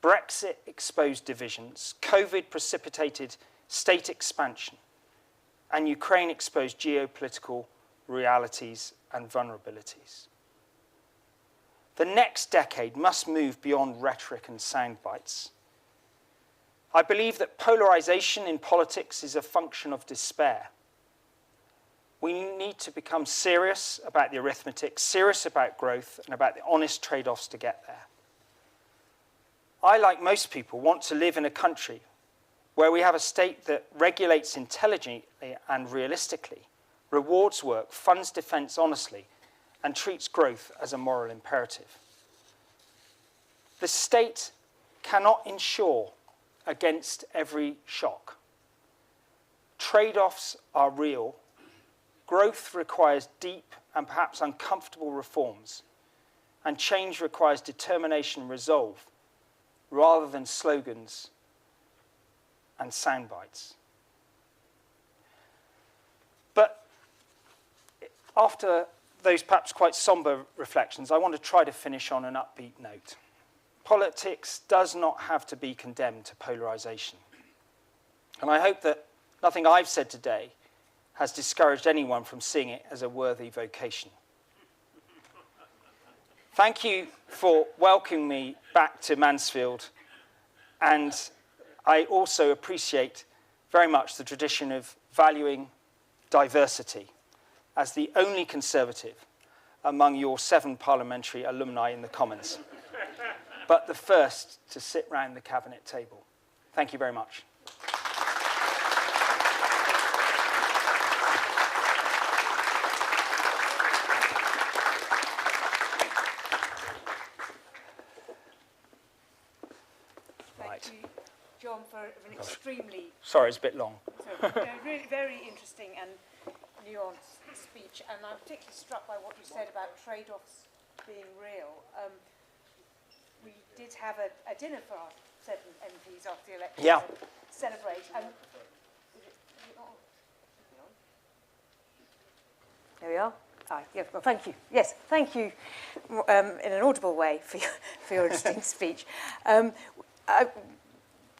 Brexit exposed divisions. COVID precipitated state expansion. And Ukraine exposed geopolitical realities and vulnerabilities. The next decade must move beyond rhetoric and sound bites. I believe that polarization in politics is a function of despair. We need to become serious about the arithmetic, serious about growth, and about the honest trade-offs to get there. I, like most people, want to live in a country where we have a state that regulates intelligently and realistically, rewards work, funds defence honestly, and treats growth as a moral imperative. The state cannot insure against every shock. Trade-offs are real. Growth requires deep and perhaps uncomfortable reforms, and change requires determination and resolve, rather than slogans and sound bites. But after those perhaps quite somber reflections, I want to try to finish on an upbeat note. Politics does not have to be condemned to polarization. And I hope that nothing I've said today has discouraged anyone from seeing it as a worthy vocation. Thank you for welcoming me back to Mansfield, and I also appreciate very much the tradition of valuing diversity as the only Conservative among your 7 parliamentary alumni in the Commons, but the first to sit round the Cabinet table. Thank you very much. Thank you, John, for an extremely... Sorry, it's a bit long. Really very interesting and nuanced speech, and I'm particularly struck by what you said about trade-offs being real. We did have a dinner for our 7 MPs after the election to celebrate. There we are. Well, thank you. Yes, thank you in an audible way for your interesting speech.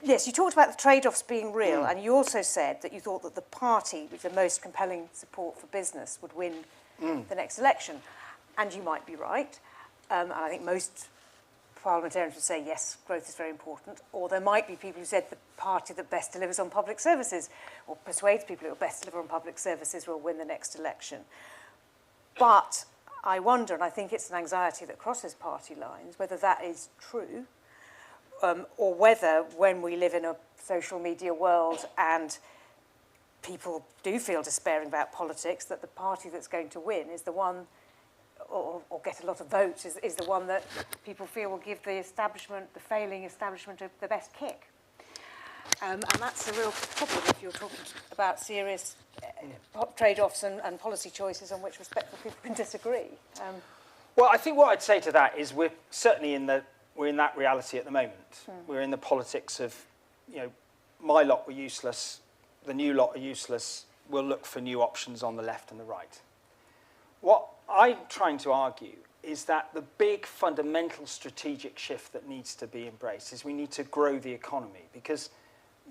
Yes, you talked about the trade-offs being real, and you also said that you thought that the party with the most compelling support for business would win the next election. And you might be right. And I think most parliamentarians would say, yes, growth is very important. Or there might be people who said the party that best delivers on public services, or persuades people who will best deliver on public services, will win the next election. But I wonder, and I think it's an anxiety that crosses party lines, whether that is true, or whether when we live in a social media world and people do feel despairing about politics, that the party that's going to win is the one, or get a lot of votes, is the one that people feel will give the establishment, the failing establishment, the best kick. And that's a real problem if you're talking about serious trade-offs and policy choices on which respectful people can disagree. Well, I think what I'd say to that is we're certainly we're in that reality at the moment. We're in the politics of, my lot were useless, the new lot are useless, we'll look for new options on the left and the right. What I'm trying to argue is that the big fundamental strategic shift that needs to be embraced is we need to grow the economy, because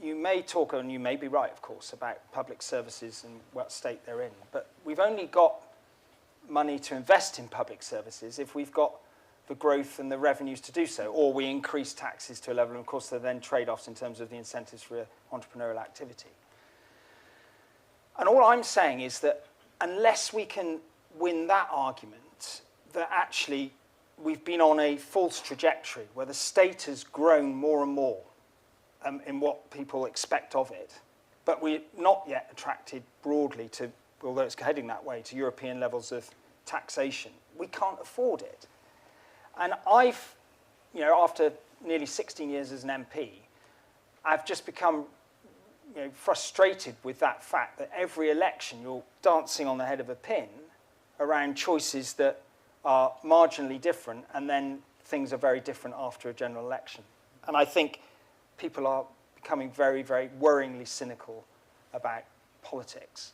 you may talk, and you may be right, of course, about public services and what state they're in, but we've only got money to invest in public services if we've got the growth and the revenues to do so, or we increase taxes to a level, and of course there are then trade-offs in terms of the incentives for entrepreneurial activity. And all I'm saying is that unless we can win that argument, that actually we've been on a false trajectory where the state has grown more and more in what people expect of it, but we're not yet attracted broadly to, although it's heading that way, to European levels of taxation. We can't afford it. And I've, after nearly 16 years as an MP, I've just become frustrated with that fact that every election you're dancing on the head of a pin around choices that are marginally different, and then things are very different after a general election. And I think people are becoming very, very worryingly cynical about politics.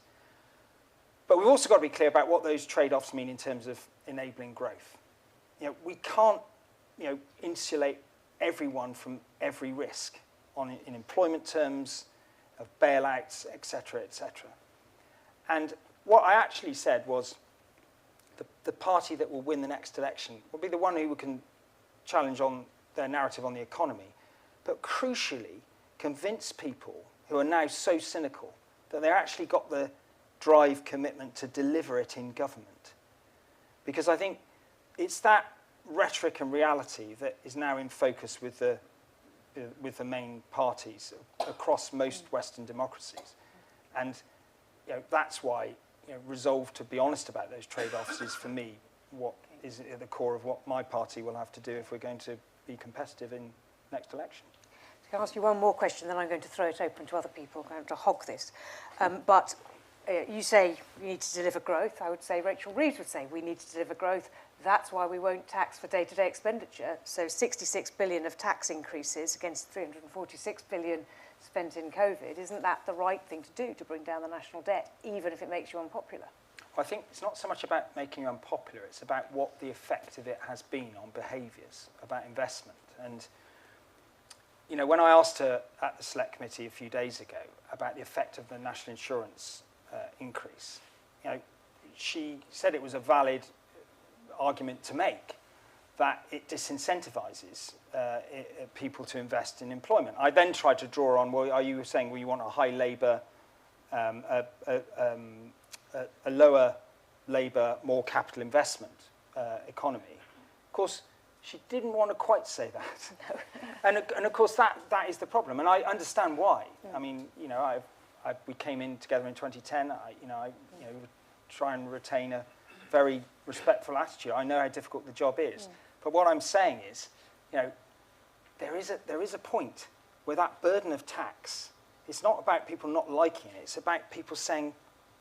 But we've also got to be clear about what those trade-offs mean in terms of enabling growth. We can't, insulate everyone from every risk in employment terms, of bailouts, et cetera, et cetera. And what I actually said was the party that will win the next election will be the one who can challenge on their narrative on the economy, but crucially convince people who are now so cynical that they've actually got the drive, commitment to deliver it in government. Because I think it's that rhetoric and reality that is now in focus with the main parties across most Western democracies. And that's why resolve to be honest about those trade-offs is, for me, what is at the core of what my party will have to do if we're going to be competitive in next election. Can I ask you one more question, then I'm going to throw it open to other people. I'm going to hog this. You say you need to deliver growth. I would say Rachel Reeves would say we need to deliver growth. That's why we won't tax for day-to-day expenditure. So 66 billion of tax increases against 346 billion spent in COVID. Isn't that the right thing to do to bring down the national debt, even if it makes you unpopular? Well, I think it's not so much about making you unpopular. It's about what the effect of it has been on behaviours, about investment. And when I asked her at the Select Committee a few days ago about the effect of the national insurance increase, she said it was a valid argument to make that it disincentivises people to invest in employment. I then tried to draw on, well, are you saying, well, you want a high labour, a lower labour, more capital investment economy? Of course, she didn't want to quite say that. No. And of course, that is the problem. And I understand why. Yeah. I mean, we came in together in 2010. I try and retain a very respectful attitude. I know how difficult the job is. But what I'm saying is, there is a point where that burden of tax, it's not about people not liking it. It's about people saying,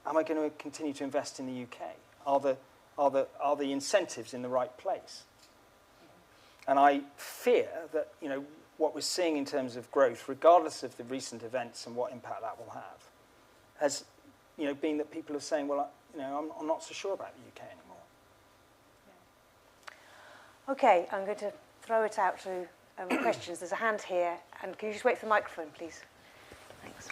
am I going to continue to invest in the UK? Are the incentives in the right place? And I fear that, what we're seeing in terms of growth, regardless of the recent events and what impact that will have, has, been that people are saying, well, I'm not so sure about the UK anymore. Yeah. Okay, I'm going to throw it out to questions. There's a hand here, and can you just wait for the microphone, please? Thanks.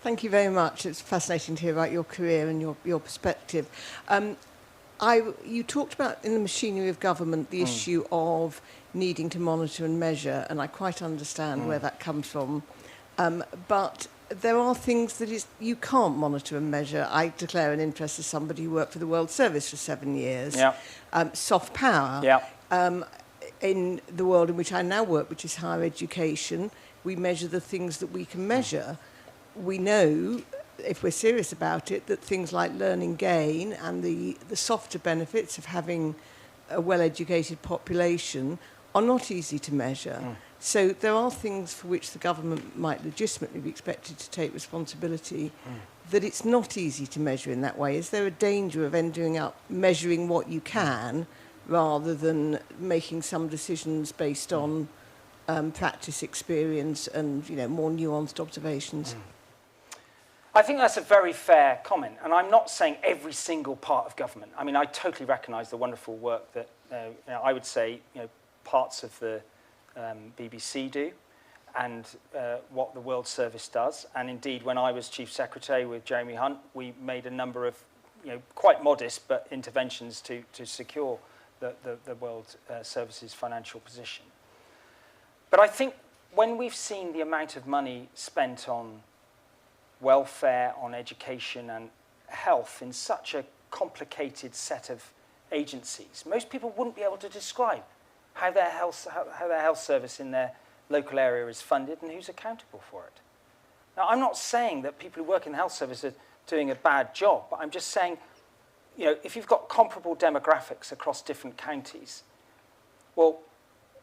Thank you very much. It's fascinating to hear about your career and your perspective. You talked about, in the machinery of government, the issue of needing to monitor and measure, and I quite understand where that comes from. But there are things that you can't monitor and measure. I declare an interest as somebody who worked for the World Service for 7 years. Yeah. Soft power. Yeah. In the world in which I now work, which is higher education, we measure the things that we can measure. We know, if we're serious about it, that things like learning gain and the softer benefits of having a well-educated population are not easy to measure. So there are things for which the government might legitimately be expected to take responsibility that it's not easy to measure in that way. Is there a danger of ending up measuring what you can rather than making some decisions based on practice, experience, and more nuanced observations. I think that's a very fair comment, and I'm not saying every single part of government. I mean, I totally recognise the wonderful work that I would say parts of the BBC do, and what the World Service does. And indeed, when I was Chief Secretary with Jeremy Hunt, we made a number of quite modest but interventions to secure the World Service's financial position. But I think when we've seen the amount of money spent on welfare, on education and health in such a complicated set of agencies, most people wouldn't be able to describe how their health service in their local area is funded and who's accountable for it. Now, I'm not saying that people who work in the health service are doing a bad job, but I'm just saying, if you've got comparable demographics across different counties, well,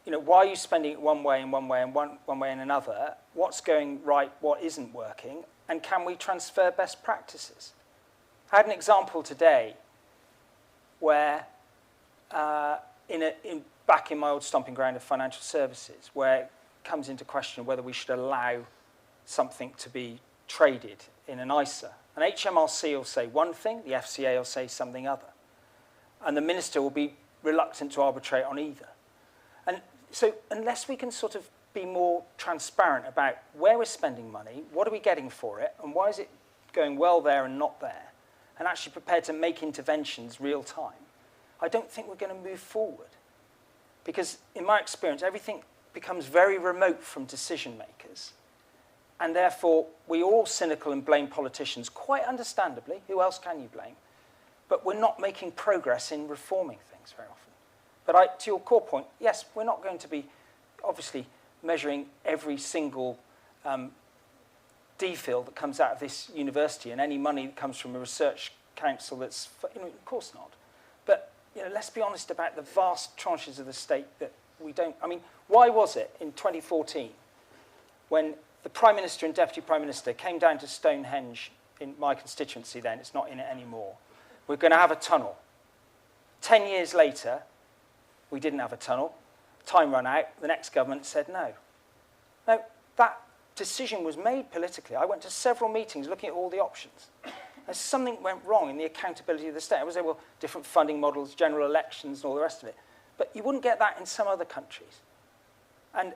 why are you spending it one way and one way and one way and another? What's going right, what isn't working? And can we transfer best practices? I had an example today where, back in my old stomping ground of financial services, where it comes into question whether we should allow something to be traded in an ISA. An HMRC will say one thing, the FCA will say something other. And the minister will be reluctant to arbitrate on either. And so unless we can sort of be more transparent about where we're spending money, what are we getting for it, and why is it going well there and not there, and actually prepared to make interventions real time, I don't think we're going to move forward. Because in my experience, everything becomes very remote from decision makers. And therefore, we're all cynical and blame politicians, quite understandably. Who else can you blame? But we're not making progress in reforming things very often. But to your core point, yes, we're not going to be, obviously, measuring every single DPhil that comes out of this university and any money that comes from a research council that's, of course not. But, let's be honest about the vast tranches of the state that we don't. I mean, why was it in 2014 when the Prime Minister and Deputy Prime Minister came down to Stonehenge in my constituency then, it's not in it anymore, we're going to have a tunnel. 10 years later, we didn't have a tunnel. Time ran out. The next government said no. Now, that decision was made politically. I went to several meetings looking at all the options. And something went wrong in the accountability of the state. I was able, different funding models, general elections, and all the rest of it. But you wouldn't get that in some other countries. And,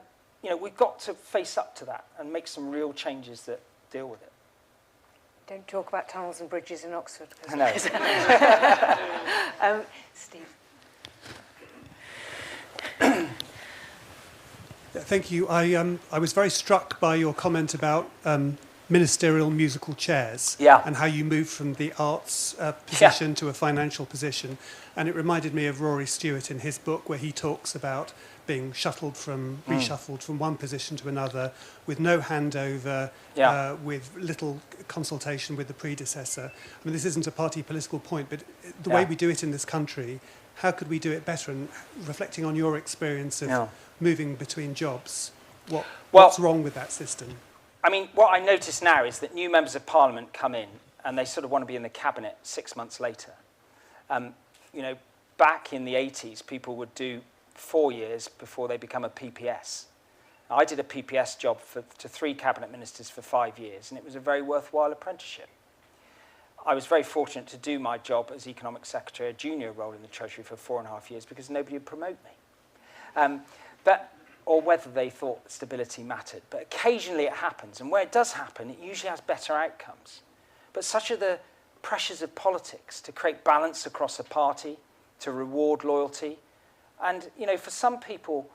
we've got to face up to that and make some real changes that deal with it. Don't talk about tunnels and bridges in Oxford. No. Steve. Thank you. I was very struck by your comment about ministerial musical chairs and how you moved from the arts position to a financial position. And it reminded me of Rory Stewart in his book where he talks about being reshuffled from one position to another with no handover, with little consultation with the predecessor. I mean, this isn't a party political point, but the way we do it in this country, how could we do it better? And reflecting on your experience of moving between jobs, what's wrong with that system? I mean, what I notice now is that new members of Parliament come in and they sort of want to be in the cabinet 6 months later. Back in the 80s, people would do 4 years before they become a PPS. I did a PPS job to 3 cabinet ministers for 5 years, and it was a very worthwhile apprenticeship. I was very fortunate to do my job as Economic Secretary, a junior role in the Treasury for 4.5 years because nobody would promote me. Or whether they thought stability mattered. But occasionally it happens, and where it does happen, it usually has better outcomes. But such are the pressures of politics to create balance across a party, to reward loyalty. And, for some people,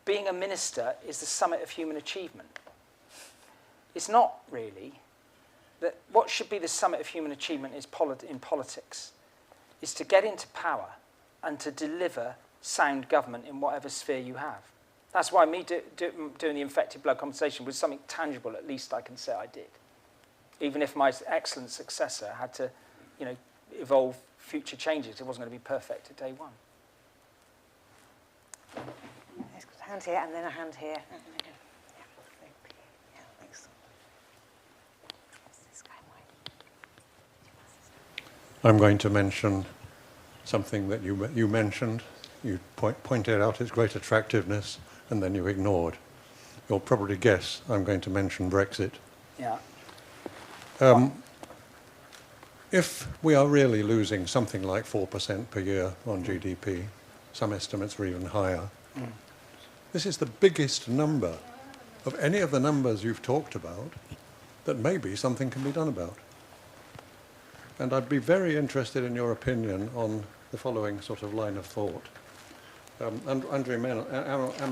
being a minister is the summit of human achievement. It's not really. That what should be the summit of human achievement in politics is to get into power and to deliver sound government in whatever sphere you have. That's why me doing the infected blood compensation was something tangible, at least I can say I did. Even if my excellent successor had to, evolve future changes, it wasn't going to be perfect at day one. There's a hand here and then a hand here. I'm going to mention something that you mentioned. You pointed out its great attractiveness, and then you ignored. You'll probably guess I'm going to mention Brexit. Yeah. If we are really losing something like 4% per year on GDP, some estimates are even higher, this is the biggest number of any of the numbers you've talked about that maybe something can be done about. And I'd be very interested in your opinion on the following sort of line of thought.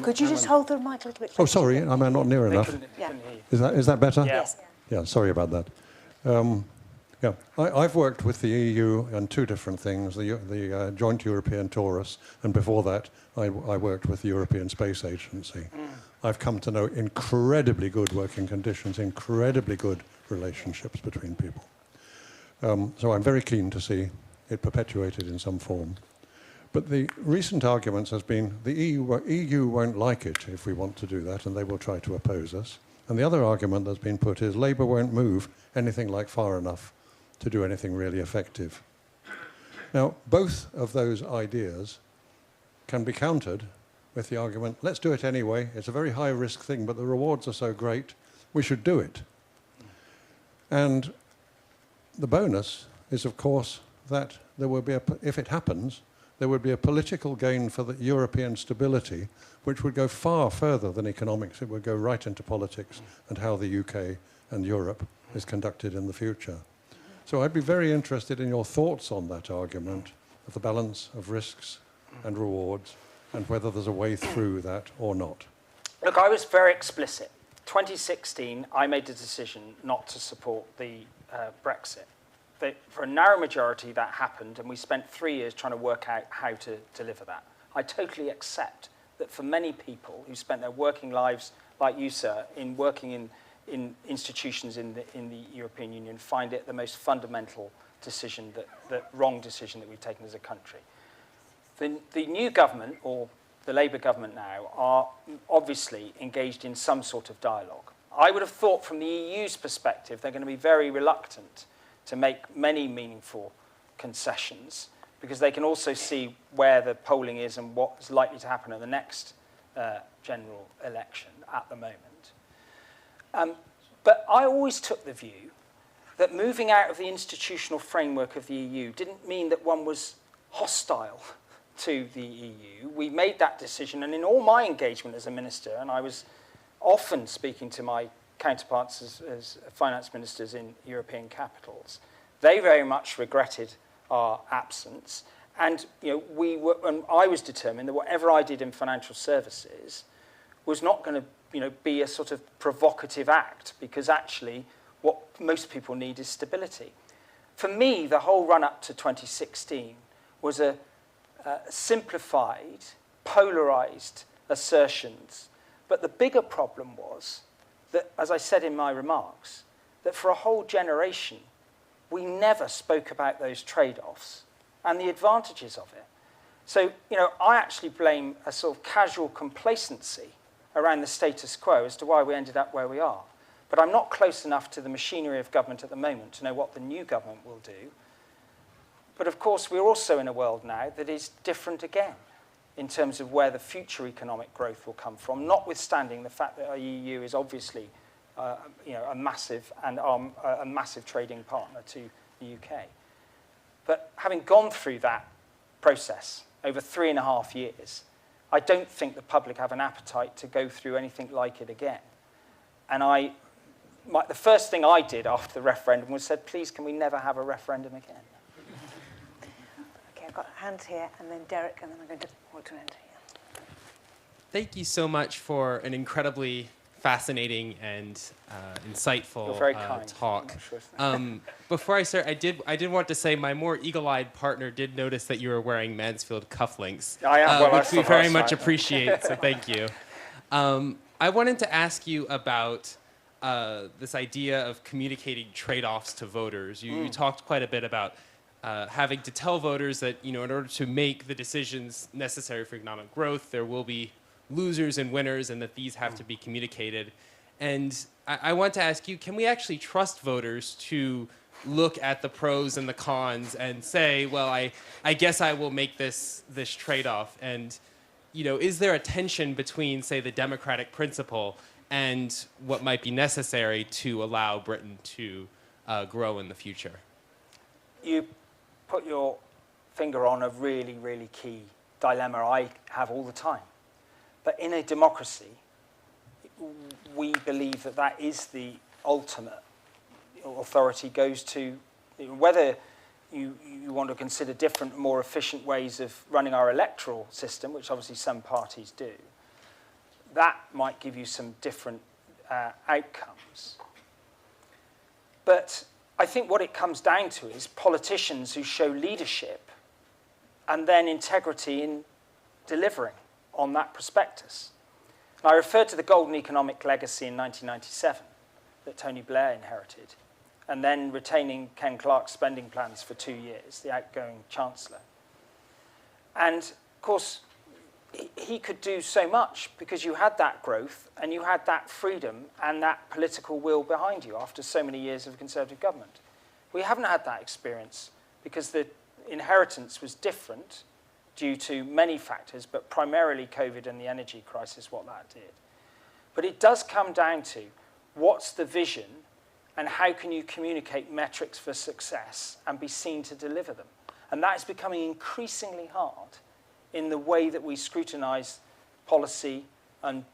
Could you just hold the mic a little bit closer? Oh, sorry, am I not near enough? Yeah. Is that better? Yes. Yeah, sorry about that. Yeah, I've worked with the EU on two different things, the Joint European Torus, and before that I worked with the European Space Agency. I've come to know incredibly good working conditions, incredibly good relationships between people. So I'm very keen to see it perpetuated in some form. But the recent arguments has been the EU won't like it if we want to do that, and they will try to oppose us. And the other argument that's been put is Labour won't move anything like far enough to do anything really effective. Now, both of those ideas can be countered with the argument, let's do it anyway, it's a very high-risk thing, but the rewards are so great, we should do it. And the bonus is, of course, that there will be, if it happens, there would be a political gain for the European stability, which would go far further than economics. It would go right into politics and how the UK and Europe is conducted in the future. So I'd be very interested in your thoughts on that argument of the balance of risks and rewards and whether there's a way through that or not. Look, I was very explicit. 2016, I made the decision not to support the Brexit. For a narrow majority, that happened, and we spent 3 years trying to work out how to deliver that. I totally accept that for many people who spent their working lives, like you, sir, in working in institutions in the European Union, find it the most fundamental decision, the wrong decision that we've taken as a country. The new government, or the Labour government now, are obviously engaged in some sort of dialogue. I would have thought from the EU's perspective, they're going to be very reluctant to make many meaningful concessions, because they can also see where the polling is and what's likely to happen at the next general election at the moment. But I always took the view that moving out of the institutional framework of the EU didn't mean that one was hostile to the EU. We made that decision, and in all my engagement as a minister, and I was often speaking to my counterparts as finance ministers in European capitals, they very much regretted our absence. And and I was determined that whatever I did in financial services was not going to be a sort of provocative act, because actually what most people need is stability. For me, the whole run-up to 2016 was a simplified, polarized assertions. But the bigger problem was that, as I said in my remarks, that for a whole generation, we never spoke about those trade-offs and the advantages of it. So, I actually blame a sort of casual complacency around the status quo as to why we ended up where we are. But I'm not close enough to the machinery of government at the moment to know what the new government will do. But of course, we're also in a world now that is different again in terms of where the future economic growth will come from, notwithstanding the fact that our EU is obviously a massive trading partner to the UK. But having gone through that process over 3.5 years, I don't think the public have an appetite to go through anything like it again. And the first thing I did after the referendum was said, please, can we never have a referendum again? Okay, I've got a hand here, and then Derek, and then I'm going to Walter end here. Thank you so much for an incredibly fascinating and insightful talk. Before I start, I did want to say my more eagle-eyed partner did notice that you were wearing Mansfield cufflinks, which we very much appreciate, so thank you. I wanted to ask you about this idea of communicating trade-offs to voters. You talked quite a bit about having to tell voters that, in order to make the decisions necessary for economic growth, there will be losers and winners, and that these have to be communicated. And I want to ask you, can we actually trust voters to look at the pros and the cons and say, well, I guess I will make this trade-off. And, is there a tension between, say, the democratic principle and what might be necessary to allow Britain to grow in the future? You put your finger on a really, really key dilemma I have all the time. But in a democracy, we believe that is the ultimate authority goes to, whether you want to consider different, more efficient ways of running our electoral system, which obviously some parties do, that might give you some different outcomes. But I think what it comes down to is politicians who show leadership and then integrity in delivering on that prospectus. And I referred to the golden economic legacy in 1997 that Tony Blair inherited, and then retaining Ken Clarke's spending plans for 2 years, the outgoing Chancellor. And, of course, he could do so much because you had that growth and you had that freedom and that political will behind you after so many years of Conservative government. We haven't had that experience because the inheritance was different due to many factors, but primarily COVID and the energy crisis, what that did. But it does come down to what's the vision and how can you communicate metrics for success and be seen to deliver them. And that is becoming increasingly hard in the way that we scrutinise policy and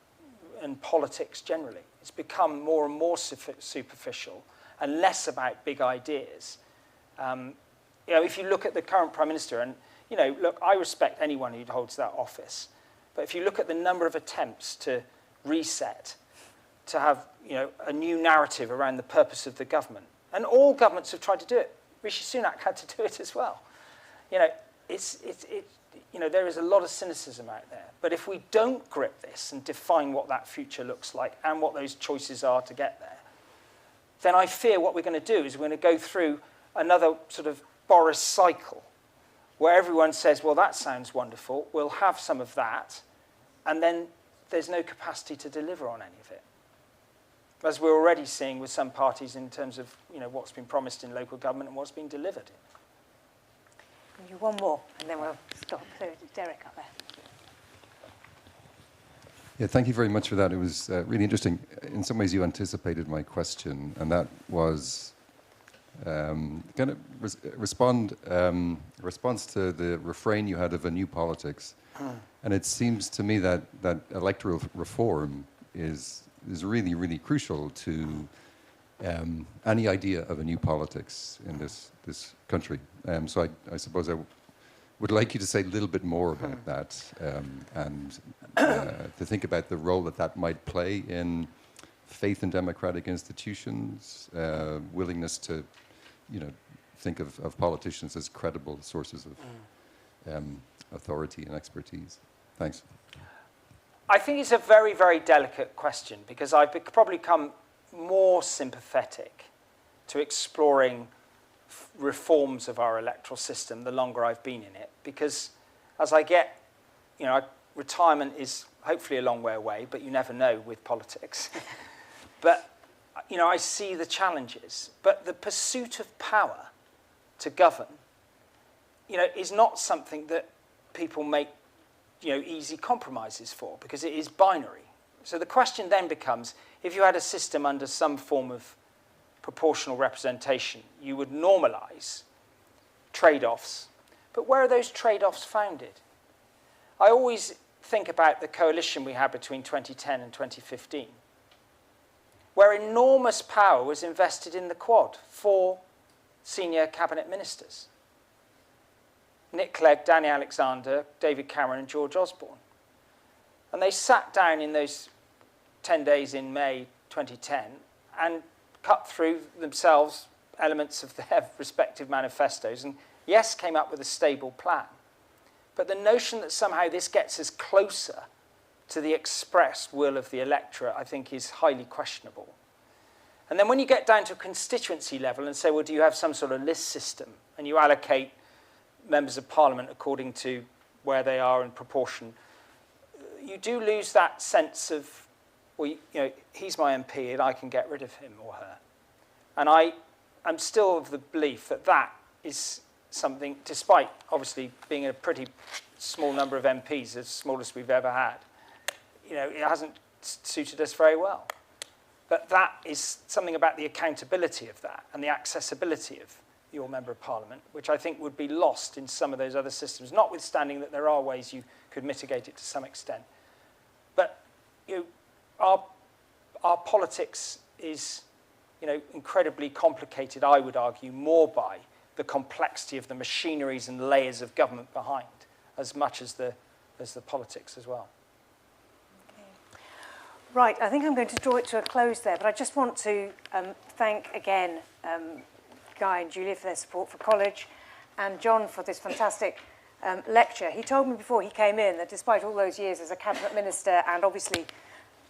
politics generally. It's become more and more superficial and less about big ideas. If you look at the current Prime Minister, and look, I respect anyone who holds that office, but if you look at the number of attempts to reset, to have a new narrative around the purpose of the government, and all governments have tried to do it. Rishi Sunak had to do it as well. There is a lot of cynicism out there. But if we don't grip this and define what that future looks like and what those choices are to get there, then I fear what we're going to do is we're going to go through another sort of Boris cycle where everyone says, well, that sounds wonderful, we'll have some of that, and then there's no capacity to deliver on any of it. As we're already seeing with some parties in terms of what's been promised in local government and what's been delivered. One more, and then we'll stop. So Derek up there. Yeah, thank you very much for that. It was really interesting. In some ways, you anticipated my question, and that was kind of response to the refrain you had of a new politics. And it seems to me that electoral reform is really, really crucial to any idea of a new politics in this country. So I suppose I would like you to say a little bit more about that and to think about the role that might play in faith in democratic institutions, willingness to, think of politicians as credible sources of authority and expertise. Thanks. I think it's a very, very delicate question because I've probably become more sympathetic to exploring reforms of our electoral system the longer I've been in it, because as I get, retirement is hopefully a long way away, but you never know with politics. But, I see the challenges. But the pursuit of power to govern, is not something that people make, easy compromises for, because it is binary. So the question then becomes, if you had a system under some form of proportional representation, you would normalise trade-offs. But where are those trade-offs founded? I always think about the coalition we had between 2010 and 2015, where enormous power was invested in the Quad for senior cabinet ministers. Nick Clegg, Danny Alexander, David Cameron and George Osborne. And they sat down in those 10 days in May 2010 and cut through themselves elements of their respective manifestos and, yes, came up with a stable plan. But the notion that somehow this gets us closer to the expressed will of the electorate, I think, is highly questionable. And then when you get down to a constituency level and say, well, do you have some sort of list system and you allocate members of Parliament according to where they are in proportion, you do lose that sense of, well, he's my MP and I can get rid of him or her. And I'm still of the belief that that is something, despite obviously being a pretty small number of MPs, the smallest we've ever had, you know, it hasn't suited us very well. But that is something about the accountability of that and the accessibility of your Member of Parliament, which I think would be lost in some of those other systems, notwithstanding that there are ways you could mitigate it to some extent. But you know, our politics is, you know, incredibly complicated, I would argue, more by the complexity of the machineries and layers of government behind, as much as the politics as well. Okay. Right, I think I'm going to draw it to a close there, but I just want to thank again Guy and Julia for their support for college, and John for this fantastic lecture. He told me before he came in that despite all those years as a cabinet minister and obviously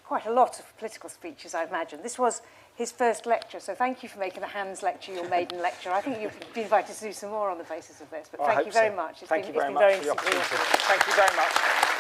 quite a lot of political speeches, I imagine, this was his first lecture. So thank you for making the Hans lecture your maiden lecture. I think you've been invited to do some more on the basis of this, but thank you very much. Thank you very much for the opportunity. Thank you very much.